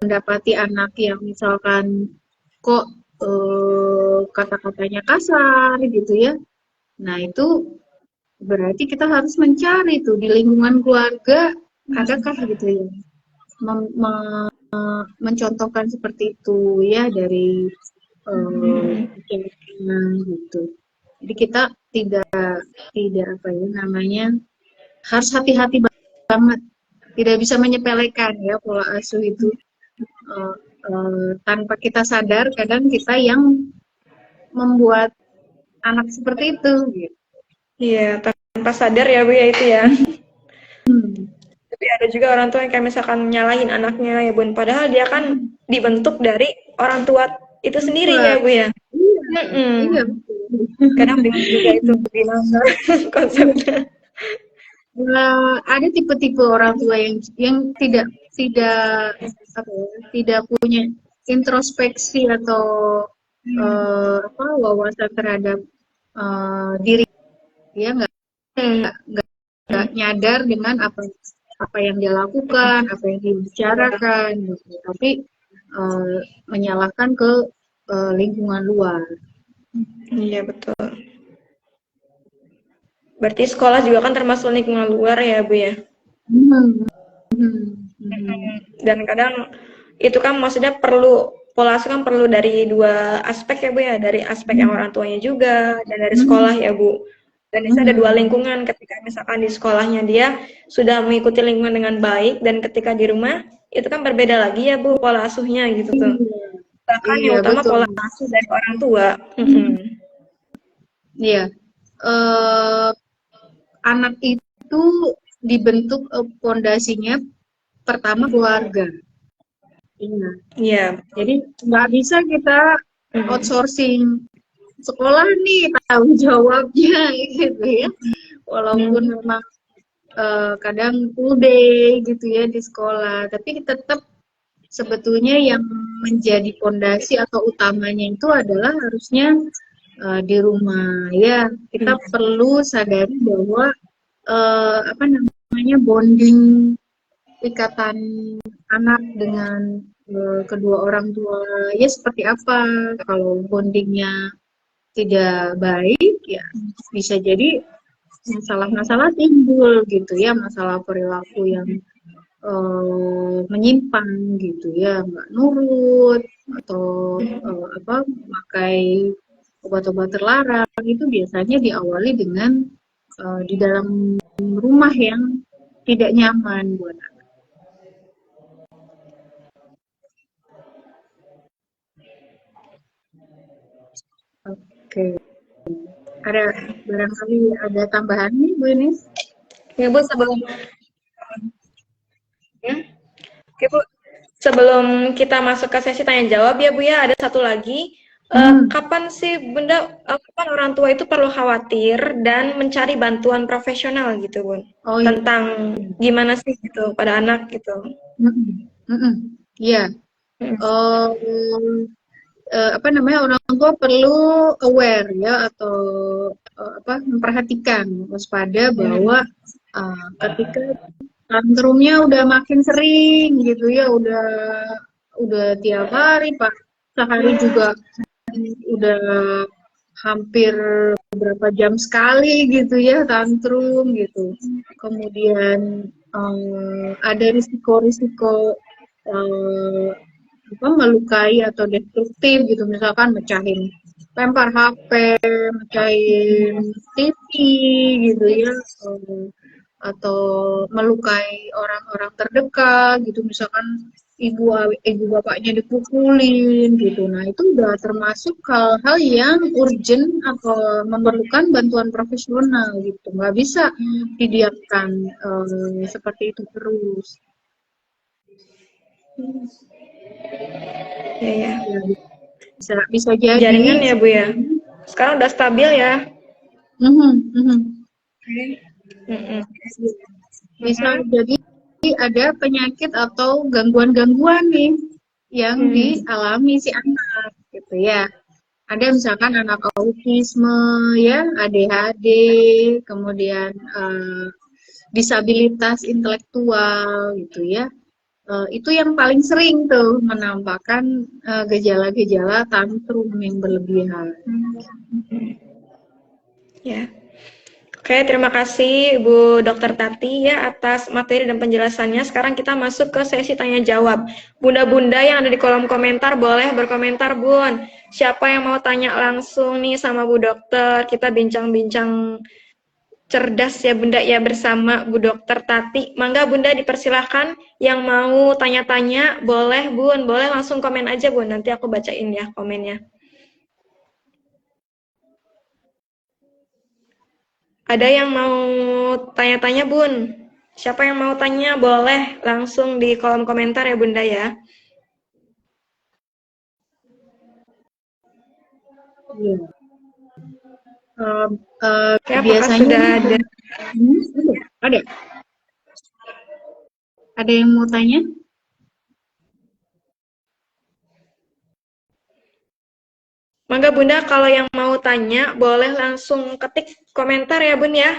mendapati anak yang misalkan kok kata-katanya kasar gitu ya, nah itu berarti kita harus mencari tuh di lingkungan keluarga adakah gitu ya mencontohkan seperti itu ya dari gitu. Jadi kita tidak apa ya namanya, harus hati-hati banget, tidak bisa menyepelekan ya pola asuh itu. Tanpa kita sadar kadang kita yang membuat anak seperti itu gitu. Iya, tanpa sadar ya Bu ya itu ya. Tapi ada juga orang tua yang kayak misalkan nyalahin anaknya ya Bun, padahal dia kan dibentuk dari orang tua itu sendiri ya Bu ya. Iya, Kadang bingung juga itu gimana konsepnya. ada tipe-tipe orang tua yang tidak tidak apa ya, tidak punya introspeksi atau wawasan terhadap diri, dia nggak nyadar dengan apa yang dia lakukan, apa yang dia bicarakan, gitu. Tapi menyalahkan ke lingkungan luar. Iya betul. Berarti sekolah juga kan termasuk lingkungan luar ya Bu ya. Dan kadang itu kan maksudnya perlu pola asuh kan perlu dari dua aspek ya Bu ya, dari aspek yang orang tuanya juga dan dari sekolah ya Bu. Dan di sana ada dua lingkungan, ketika misalkan di sekolahnya dia sudah mengikuti lingkungan dengan baik, dan ketika di rumah itu kan berbeda lagi ya Bu pola asuhnya gitu tuh. Bahkan yang utama betul. pola asuh dari orang tua. Iya. Anak itu dibentuk pondasinya pertama keluarga. Iya. Iya. Jadi nggak bisa kita outsourcing sekolah nih tanggung jawabnya gitu ya. Walaupun memang kadang full day gitu ya di sekolah, tapi tetap sebetulnya yang menjadi fondasi atau utamanya itu adalah harusnya di rumah ya. Kita perlu sadari bahwa apa namanya bonding ikatan anak dengan kedua orang tua ya seperti apa. Kalau bondingnya tidak baik ya bisa jadi masalah-masalah timbul gitu ya, masalah perilaku yang menyimpang gitu ya, nggak nurut atau apa memakai obat-obat terlarang itu biasanya diawali dengan di dalam rumah yang tidak nyaman buat anak. Oke, ada barangkali ada tambahan nih Bu Ines? Ya Bu, sebelum ya. Oke Bu, sebelum kita masuk ke sesi tanya jawab ya Bu ya, ada satu lagi. Kapan sih Bunda, kapan orang tua itu perlu khawatir dan mencari bantuan profesional gitu Bun? Oh iya. Tentang gimana sih gitu pada anak gitu. Iya. Apa namanya orang tua perlu aware ya atau apa memperhatikan waspada bahwa ketika tantrumnya udah makin sering gitu ya udah tiap hari Pak sehari juga udah hampir beberapa jam sekali gitu ya tantrum gitu kemudian ada risiko-risiko apa melukai atau destruktif gitu misalkan mecahin lempar HP, mecahin TV gitu ya atau melukai orang-orang terdekat gitu misalkan ibu bapaknya dipukulin gitu. Nah, itu udah termasuk hal-hal yang urgent atau memerlukan bantuan profesional gitu. Nggak bisa didiamkan seperti itu terus. Ya. Bisa jadi. Jaringan ya Bu ya. Sekarang udah stabil ya. Bisa jadi ada penyakit atau gangguan-gangguan nih yang dialami si anak gitu ya. Ada misalkan anak autisme ya, ADHD, kemudian disabilitas intelektual gitu ya. Itu yang paling sering tuh menampakkan gejala-gejala tantrum yang berlebihan. Ya. Oke, terima kasih Bu Dr. Tati ya atas materi dan penjelasannya. Sekarang kita masuk ke sesi tanya jawab. Bunda-bunda yang ada di kolom komentar boleh berkomentar, Bun. Siapa yang mau tanya langsung nih sama Bu Dokter? Kita bincang-bincang cerdas ya Bunda ya bersama Bu Dokter Tati. Mangga Bunda dipersilahkan yang mau tanya-tanya boleh Bun, boleh langsung komen aja Bun. Nanti aku bacain ya komennya. Ada yang mau tanya-tanya Bun? Siapa yang mau tanya boleh langsung di kolom komentar ya Bunda ya. Biasanya sudah ada? Ada. Ada yang mau tanya? Mangga Bunda kalau yang mau tanya boleh langsung ketik komentar ya Bun ya.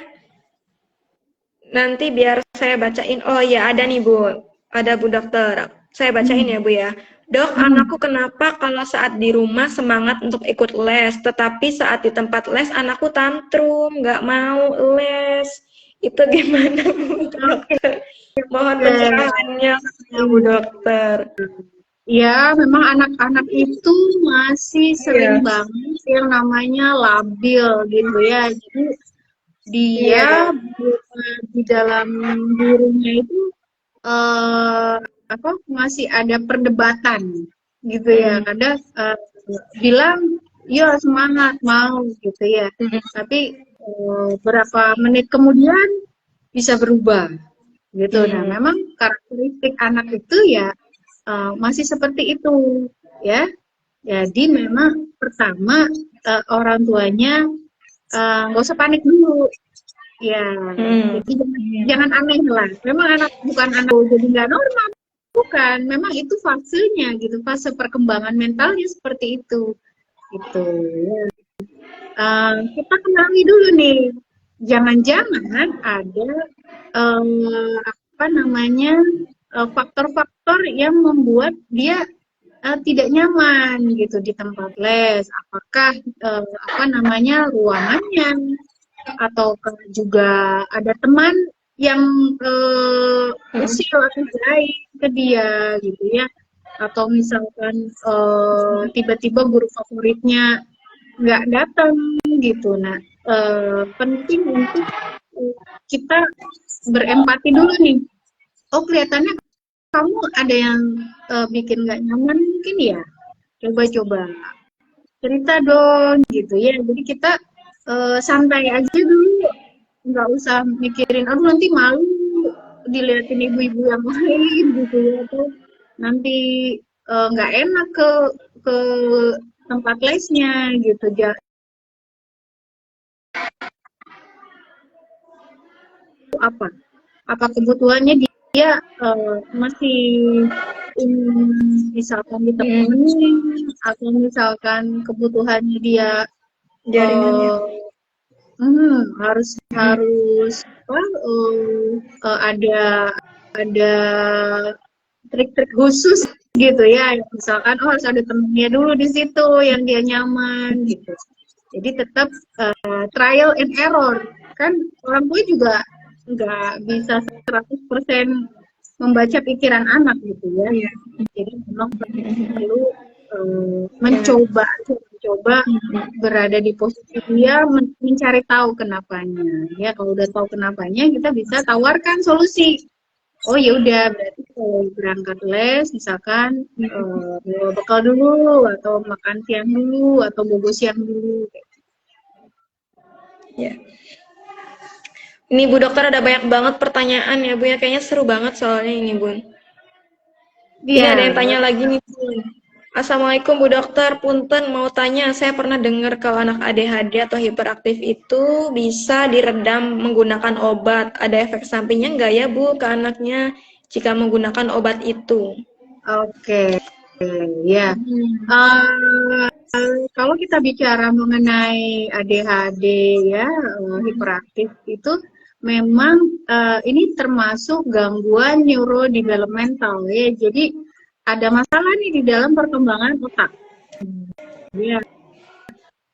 Nanti biar saya bacain. Oh ya ada nih Bu. Ada Bu Dokter. Saya bacain ya Bu ya. Dok, anakku kenapa kalau saat di rumah semangat untuk ikut les, tetapi saat di tempat les anakku tantrum, nggak mau les. Itu gimana Bu Dokter? Mohon pencerahannya Bu Dokter. Ya, memang anak-anak itu masih sering banget yang namanya labil gitu ya. Jadi dia di dalam dirinya itu apa masih ada perdebatan gitu ya. Kadang bilang ya semangat mau gitu ya. Tapi berapa menit kemudian bisa berubah gitu. Nah, memang karakteristik anak itu ya masih seperti itu ya. Jadi memang pertama orang tuanya nggak usah panik dulu. Ya, jadi jangan aneh lah. Memang anak bukan anak jadi nggak normal, bukan. Memang itu fasenya gitu, fase perkembangan mentalnya seperti itu. Gitu. Kita kenali dulu nih, jangan-jangan ada apa namanya faktor-faktor yang membuat dia tidak nyaman gitu di tempat les. Apakah apa namanya ruangannya, atau juga ada teman yang usil atau baik ke dia gitu ya, atau misalkan tiba-tiba guru favoritnya nggak datang gitu. Nah, penting untuk kita berempati dulu nih. Oh, kelihatannya kamu ada yang bikin nggak nyaman mungkin ya. Coba-coba cerita dong gitu ya. Jadi kita santai aja dulu, nggak usah mikirin, aduh nanti malu dilihatin ibu-ibu yang lain gitu ya, atau nanti nggak enak ke tempat lesnya gitu. Apa kebutuhannya dia masih ingin misalkan ditemenin, atau misalkan kebutuhannya dia jaringannya. Harus apa, ada trik-trik khusus gitu ya. Misalkan harus ada temennya dulu di situ yang dia nyaman gitu. Jadi tetap trial and error. Kan orang tua juga nggak bisa 100% membaca pikiran anak gitu ya. Jadi memang perlu mencoba berada di posisi dia, mencari tahu kenapanya. Ya, kalau udah tahu kenapanya, kita bisa tawarkan solusi. Oh ya udah, berarti kalau berangkat les, misalkan bawa bekal dulu, atau makan siang dulu, atau bobo siang dulu. Ya. Ini Bu Dokter ada banyak banget pertanyaan ya Bu ya, kayaknya seru banget soalnya ini Bun. Ini ada yang tanya lagi nih Bun. Assalamualaikum Bu Dokter, punten mau tanya, saya pernah dengar kalau anak ADHD atau hiperaktif itu bisa diredam menggunakan obat. Ada efek sampingnya nggak ya Bu ke anaknya jika menggunakan obat itu? Oke, ya. Kalau kita bicara mengenai ADHD ya, hiperaktif itu memang ini termasuk gangguan neurodevelopmental ya. Jadi ada masalah nih di dalam perkembangan otak. Ya.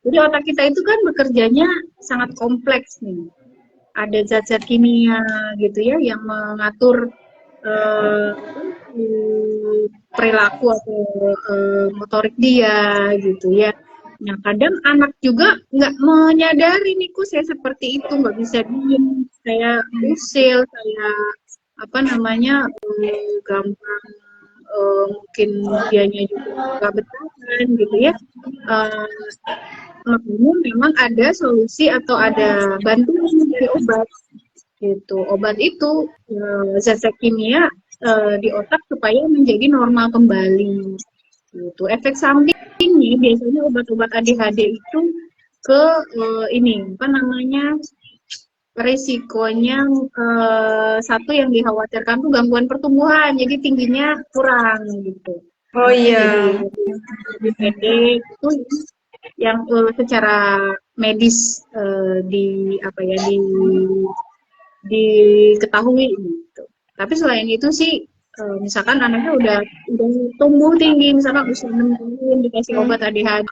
Jadi otak kita itu kan bekerjanya sangat kompleks nih. Ada zat-zat kimia gitu ya yang mengatur perilaku atau motorik dia gitu ya. Nah, kadang anak juga nggak menyadari nih, kok saya seperti itu, nggak bisa diem, saya usil, saya apa namanya gampang mungkin dianya juga nggak bertahan gitu ya. Makanya memang ada solusi atau ada bantuan dari obat gitu. Obat itu zat-zat kimia di otak supaya menjadi normal kembali. Gitu. Efek sampingnya biasanya obat-obat ADHD itu ke ini apa namanya, resikonya satu yang dikhawatirkan tuh gangguan pertumbuhan, jadi tingginya kurang gitu. Oh iya. Jadi pendek itu yang secara medis di apa ya diketahui gitu. Tapi selain itu sih misalkan anaknya udah tumbuh tinggi, misalkan usia 6 tahun dikasih obat ADHD.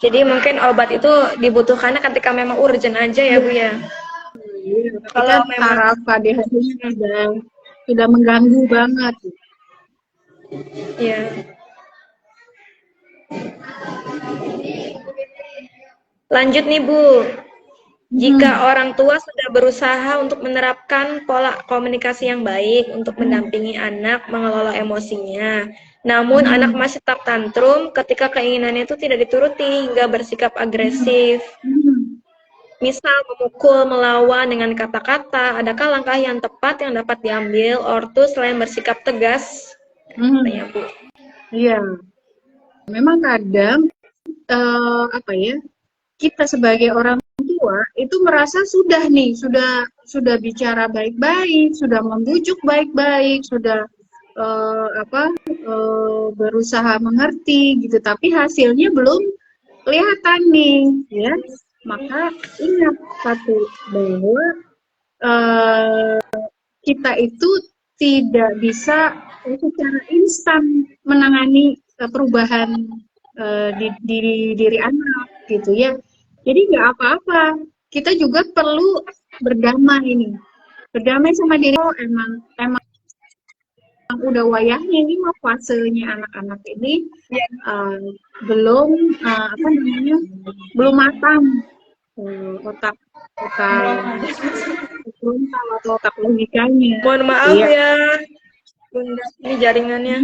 Jadi mungkin obat itu dibutuhkannya ketika memang urgent aja ya Bu ya. Kalau memang taraf ADHD-nya sudah mengganggu banget. Iya. Lanjut nih Bu. Jika orang tua sudah berusaha untuk menerapkan pola komunikasi yang baik untuk mendampingi anak mengelola emosinya, namun anak masih tetap tantrum ketika keinginannya itu tidak dituruti hingga bersikap agresif. Misal memukul, melawan dengan kata-kata, adakah langkah yang tepat yang dapat diambil ortu selain bersikap tegas? Katanya Bu. Iya, memang kadang apa ya, kita sebagai orang tua itu merasa sudah nih, sudah bicara baik-baik, sudah membujuk baik-baik, sudah berusaha mengerti gitu, tapi hasilnya belum kelihatan nih, ya. Maka ingat satu, bahwa kita itu tidak bisa secara instan menangani perubahan di diri anak gitu ya. Jadi nggak apa-apa. Kita juga perlu berdamai ini. Berdamai sama diri. Oh, emang udah wayahnya ini mah fasenya anak-anak ini belum belum matang otak frontal atau otak logikanya. Mohon maaf Iya. ya, Bunda, ini jaringannya.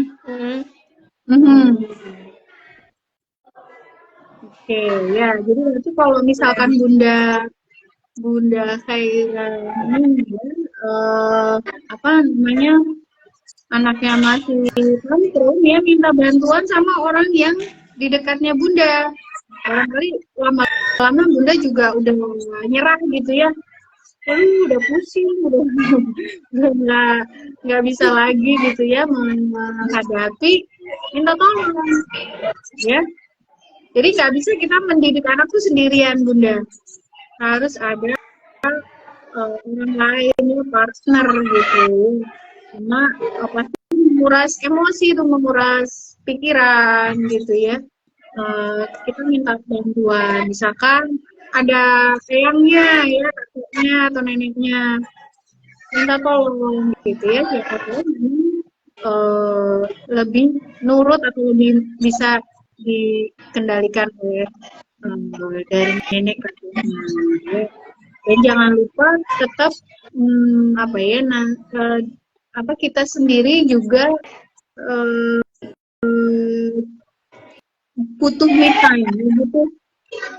Oke, ya. Jadi nanti kalau misalkan Bunda kayak ini apa namanya, anaknya masih tantrum, ya minta bantuan sama orang yang di dekatnya Bunda. Barangkali lama-lama Bunda juga udah nyerah gitu ya. Udah pusing, udah nggak bisa lagi gitu ya menghadapi, minta tolong ya. Jadi nggak bisa kita mendidik anak tuh sendirian, Bunda. Harus ada orang lain, ya, partner gitu. Karena pasti menguras emosi, itu menguras pikiran gitu ya. Kita minta bantuan, misalkan ada eyangnya ya, kakeknya atau neneknya, minta tolong gitu ya, siapa tahu lebih nurut atau lebih bisa dikendalikan oleh dari nenek kakeknya. Dan jangan lupa tetap kita sendiri juga butuh me time,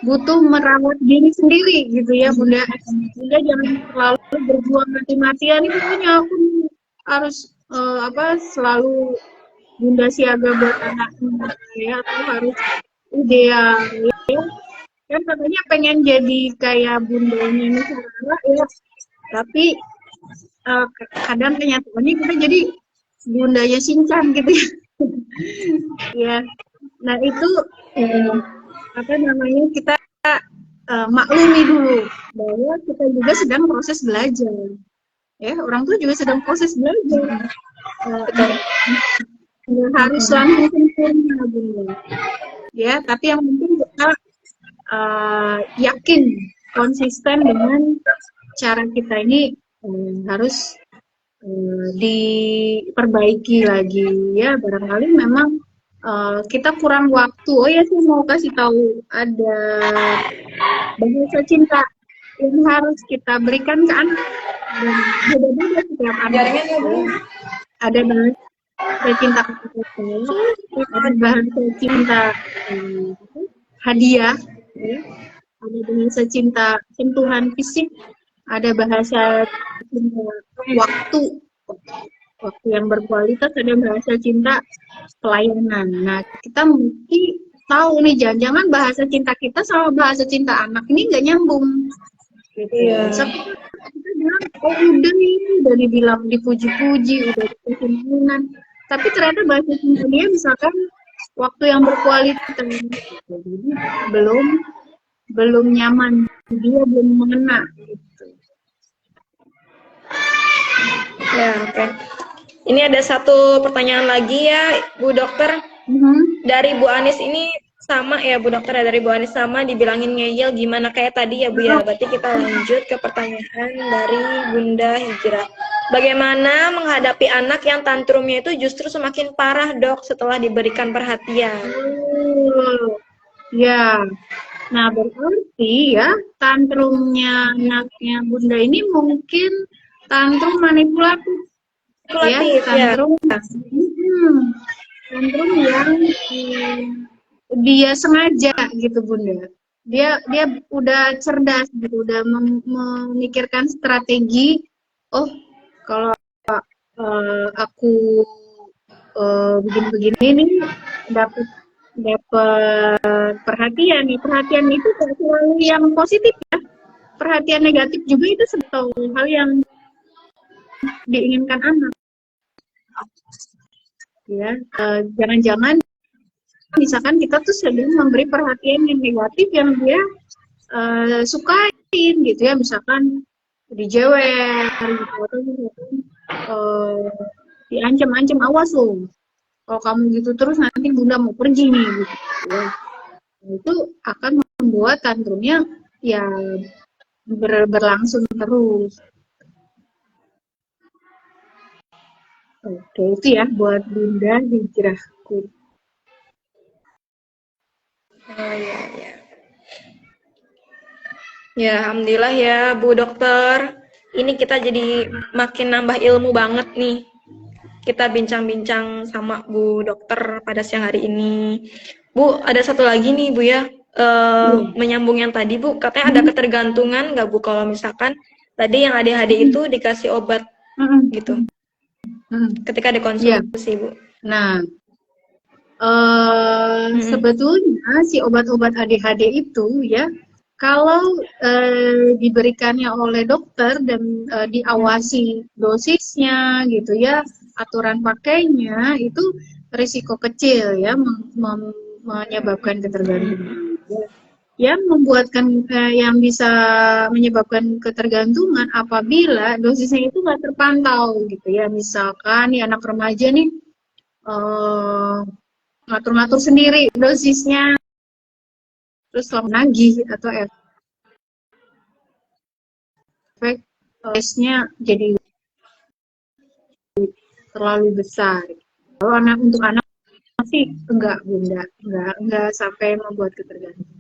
butuh merawat diri sendiri gitu ya, Bunda. Bunda jangan selalu berjuang mati-matian, ini pokoknya aku harus selalu Bunda siaga buat anaknya ya, atau harus ideal ya. Kan katanya pengen jadi kayak bundanya ini Sarah ya, tapi kadang kenyataannya kita jadi bundanya Shinchan gitu ya. Ya, nah itu kita maklumi dulu bahwa kita juga sedang proses belajar. Ya, orang tua juga sedang proses belajar. Harus langsung sempurna, Bunda. Ya, tapi yang penting kita yakin konsisten dengan cara kita ini harus diperbaiki lagi ya. Barangkali memang kita kurang waktu. Oh ya, saya mau kasih tahu, ada bahasa cinta yang harus kita berikan ke anak, dan beda-beda setiap anak. Ada bahasa cinta ada bahasa cinta hadiah, ya. Ada bahasa cinta sentuhan fisik, ada bahasa cinta waktu yang berkualitas, ada bahasa cinta pelayanan. Nah, kita mesti tahu nih, jangan-jangan bahasa cinta kita sama bahasa cinta anak ini nggak nyambung. Gitu. Yeah. So, kita bilang, oh udah nih, udah dibilang dipuji-puji, udah dikasih, tapi ternyata bahasa cinta dia misalkan waktu yang berkualitas, jadi belum nyaman, dia belum mengena. Gitu. Ya, oke. Ini ada satu pertanyaan lagi ya, Bu Dokter. Dari Bu Anis ini sama ya, Bu Dokter, dari Bu Anis sama, dibilangin ngeyel gimana kayak tadi ya Bu ya. Berarti kita lanjut ke pertanyaan dari Bunda Hijrah. Bagaimana menghadapi anak yang tantrumnya itu justru semakin parah, Dok, setelah diberikan perhatian? Ya, nah berarti ya tantrumnya anaknya Bunda ini mungkin tantrum manipulatif. Ya, tantrum yang dia sengaja gitu, Bunda. dia udah cerdas gitu, udah memikirkan strategi. Oh, kalau aku begini-begini nih dapat dapat perhatian nih. Perhatian itu gak selalu yang positif ya. Perhatian negatif juga itu sebetulnya hal yang diinginkan anak ya. Jangan-jangan misalkan kita tuh sedang memberi perhatian yang negatif yang dia sukain gitu ya, misalkan dijewer gitu atau misalkan diancam-ancam, awas loh kalau kamu gitu terus nanti bunda mau pergi nih gitu ya. Itu akan membuat tantrumnya ya berlangsung terus. Oke, itu ya buat bunda hijrahku. Oh iya, iya. Ya, alhamdulillah ya Bu Dokter. Ini kita jadi makin nambah ilmu banget nih. Kita bincang-bincang sama Bu Dokter pada siang hari ini. Bu, ada satu lagi nih Bu ya. Menyambung yang tadi Bu, katanya ada ketergantungan nggak Bu kalau misalkan tadi yang ADHD itu dikasih obat gitu. Ketika dikonsumsi Bu. Nah, sebetulnya si obat-obat ADHD itu ya, kalau diberikannya oleh dokter dan diawasi dosisnya gitu ya, aturan pakainya itu risiko kecil ya menyebabkan ketergantungan. Yang membuatkan yang bisa menyebabkan ketergantungan apabila dosisnya itu nggak terpantau gitu ya. Misalkan nih anak remaja nih ngatur-ngatur sendiri dosisnya, terus nagih atau efek dosisnya jadi terlalu besar. Kalau untuk anak sih enggak bunda, enggak sampai membuat ketergantungan.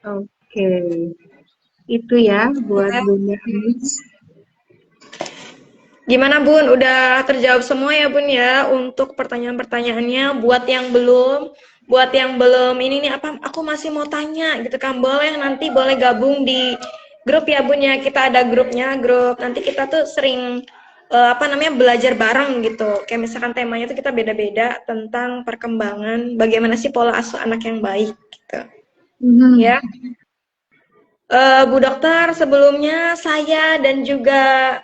Oke, itu ya buat bunda. Gimana Bun? Udah terjawab semua ya Bun ya untuk pertanyaan-pertanyaannya. Buat yang belum ini nih apa? Aku masih mau tanya gitu kan? Boleh nanti boleh gabung di grup ya Bun ya. Kita ada grupnya, grup. Nanti kita tuh sering belajar bareng gitu. Kayak misalkan temanya tuh kita beda-beda tentang perkembangan bagaimana sih pola asuh anak yang baik gitu. Ya. Bu Dokter, sebelumnya saya dan juga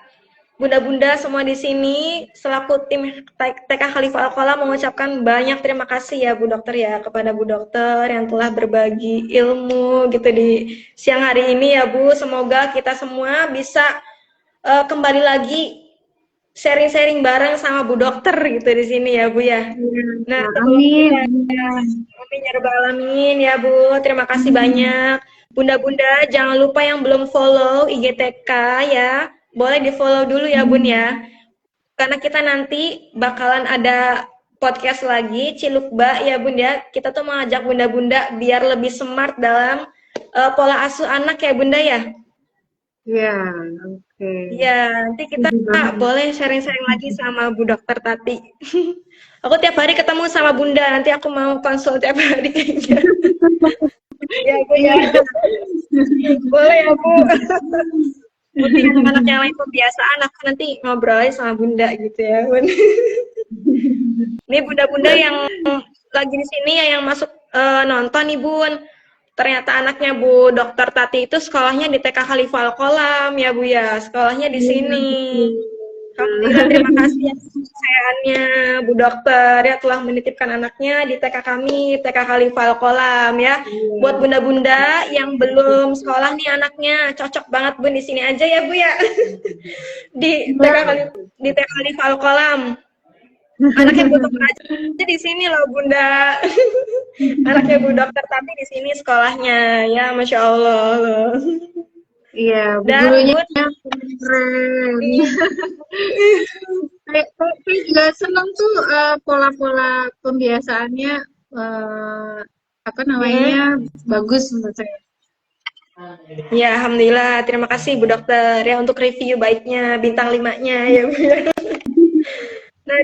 bunda-bunda semua di sini selaku tim TK Khalifah Al-Qalam mengucapkan banyak terima kasih ya Bu Dokter ya kepada Bu Dokter yang telah berbagi ilmu gitu di siang hari ini ya Bu. Semoga kita semua bisa kembali lagi sharing-sharing bareng sama Bu Dokter gitu di sini ya Bu ya. Nah, amin. Amin ya rabbal alamin ya Bu. Terima kasih banyak. Bunda-bunda jangan lupa yang belum follow IGTK ya. Boleh di-follow dulu ya Bun ya. Karena kita nanti bakalan ada podcast lagi Cilukba ya Bun ya. Kita tuh mengajak bunda-bunda biar lebih smart dalam pola asuh anak ya Bunda ya. Ya, oke. Ya, nanti kita boleh sharing-sharing lagi sama Bu Dokter Tati. Aku tiap hari ketemu sama Bunda, nanti aku mau konsul tiap hari kayaknya. Ya, Bu ya. Boleh ya, Bu. Mungkin anak-anak yang lain kebiasaan, aku nanti ngobrol aja sama Bunda gitu ya, Bun. Ini bunda-bunda yang lagi di sini ya yang masuk nonton nih, Bun. Ternyata anaknya Bu Dokter Tati itu sekolahnya di TK Khalifah Al-Qalam ya Bu ya, sekolahnya di sini. Alhamdulillah, terima kasih atas kesayangannya Bu Dokter ya telah menitipkan anaknya di TK kami, TK Khalifah Al-Qalam ya. Buat bunda-bunda yang belum sekolah nih anaknya, cocok banget Bun di sini aja ya Bu ya. di TK Khalifah Al-Qalam. Anaknya Bu Dokter aja di sini loh Bunda. Anaknya Bu Dokter tapi di sini sekolahnya ya, Masya Allah loh. Iya, gurunya keren. Saya juga senang tuh pola-pola pembiasaannya bagus menurut saya. Ya, alhamdulillah. Terima kasih Bu Dokter ya untuk review baiknya bintang 5-nya ya Bu. Nah,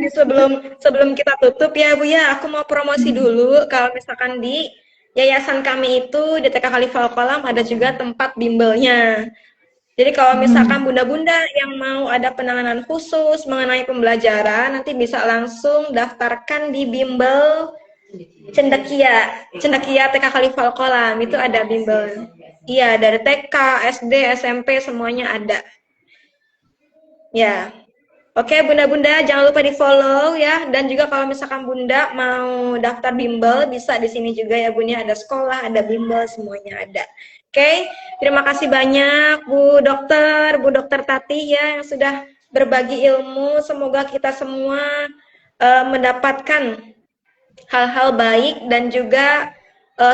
sebelum kita tutup ya Bu ya, aku mau promosi dulu kalau misalkan di yayasan kami itu di TK Khalifah Al-Qalam ada juga tempat bimbelnya. Jadi kalau misalkan bunda-bunda yang mau ada penanganan khusus mengenai pembelajaran, nanti bisa langsung daftarkan di bimbel Cendekia TK Khalifah Al-Qalam itu ada bimbel. Iya, dari TK, SD, SMP semuanya ada. Ya. Oke, bunda-bunda jangan lupa di-follow ya. Dan juga kalau misalkan bunda mau daftar bimbel, bisa di sini juga ya Bunda. Ada sekolah, ada bimbel, semuanya ada. Oke, terima kasih banyak Bu Dokter Tati ya yang sudah berbagi ilmu. Semoga kita semua mendapatkan hal-hal baik dan juga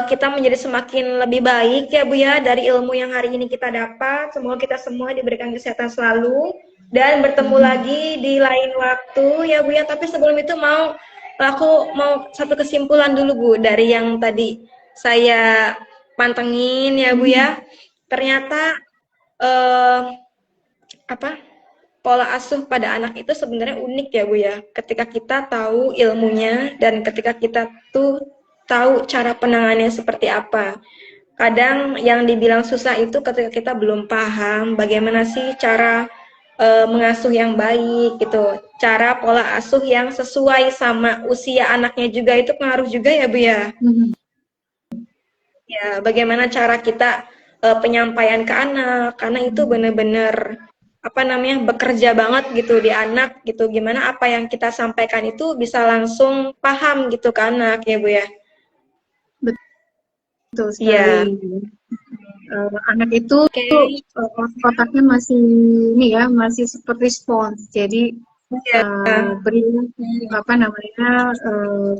kita menjadi semakin lebih baik ya Bu ya dari ilmu yang hari ini kita dapat. Semoga kita semua diberikan kesehatan selalu dan bertemu lagi di lain waktu ya Bu ya. Tapi sebelum itu aku mau satu kesimpulan dulu Bu dari yang tadi saya pantengin ya Bu ya. Ternyata pola asuh pada anak itu sebenarnya unik ya Bu ya. Ketika kita tahu ilmunya dan ketika kita tuh tahu cara penanganannya seperti apa. Kadang yang dibilang susah itu ketika kita belum paham bagaimana sih cara mengasuh yang baik gitu. Cara pola asuh yang sesuai sama usia anaknya juga itu pengaruh juga ya Bu ya. Ya, bagaimana cara kita penyampaian ke anak karena itu benar-benar bekerja banget gitu di anak gitu. Gimana apa yang kita sampaikan itu bisa langsung paham gitu ke anak ya Bu ya. Betul Iya. sekali. Anak itu otaknya masih ini ya, masih seperti spons. Jadi beri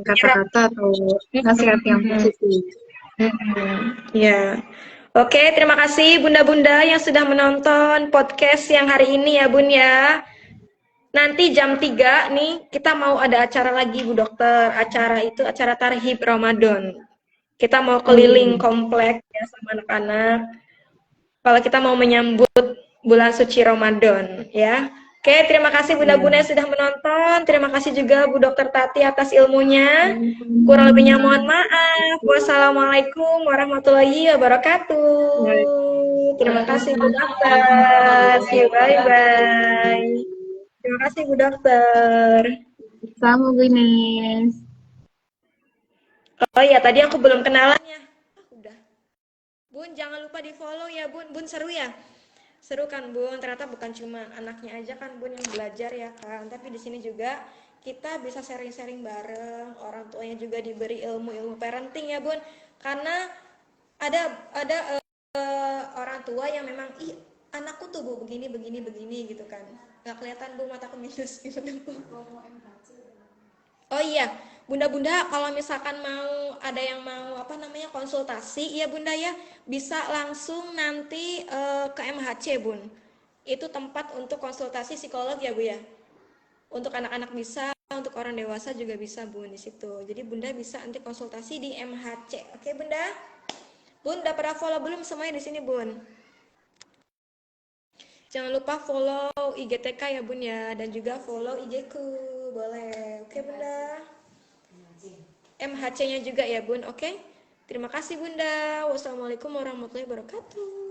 kata-kata atau nasihat yang positif. Ya. Oke, terima kasih bunda-bunda yang sudah menonton podcast yang hari ini ya Bun ya. Nanti jam 3 nih kita mau ada acara lagi Bu Dokter. Acara itu acara Tarhib Ramadan. Kita mau keliling komplek ya sama anak-anak. Kalau kita mau menyambut bulan suci Ramadan ya. Oke, terima kasih bunda-bunda yang sudah menonton. Terima kasih juga Bu Dokter Tati atas ilmunya. Kurang lebihnya mohon maaf. Wassalamualaikum warahmatullahi wabarakatuh. Terima kasih Bu Dokter. See you, bye-bye. Terima kasih Bu Dokter. Sama Bu Ines. Oh iya, tadi aku belum kenalannya. Udah. Bun, jangan lupa di-follow ya Bun. Bun seru ya? Seru kan Bun, ternyata bukan cuma anaknya aja kan Bun yang belajar ya kan, tapi di sini juga kita bisa sharing-sharing bareng, orang tuanya juga diberi ilmu-ilmu parenting ya Bun, karena ada orang tua yang memang anakku tuh Bu begini begini begini gitu kan, nggak kelihatan Bu mataku minus gitu Bu. Oh iya, bunda-bunda kalau misalkan ada yang mau konsultasi ya bunda ya, bisa langsung nanti ke MHC Bun. Itu tempat untuk konsultasi psikolog ya Bu ya. Untuk anak-anak bisa, untuk orang dewasa juga bisa Bun di situ. Jadi bunda bisa nanti konsultasi di MHC. Oke bunda? Bun udah pada follow belum semuanya di sini Bun? Jangan lupa follow IGTK ya Bun ya, dan juga follow IG ku. Boleh. Oke bunda? MHC-nya juga ya Bun, oke? Terima kasih Bunda. Wassalamualaikum warahmatullahi wabarakatuh.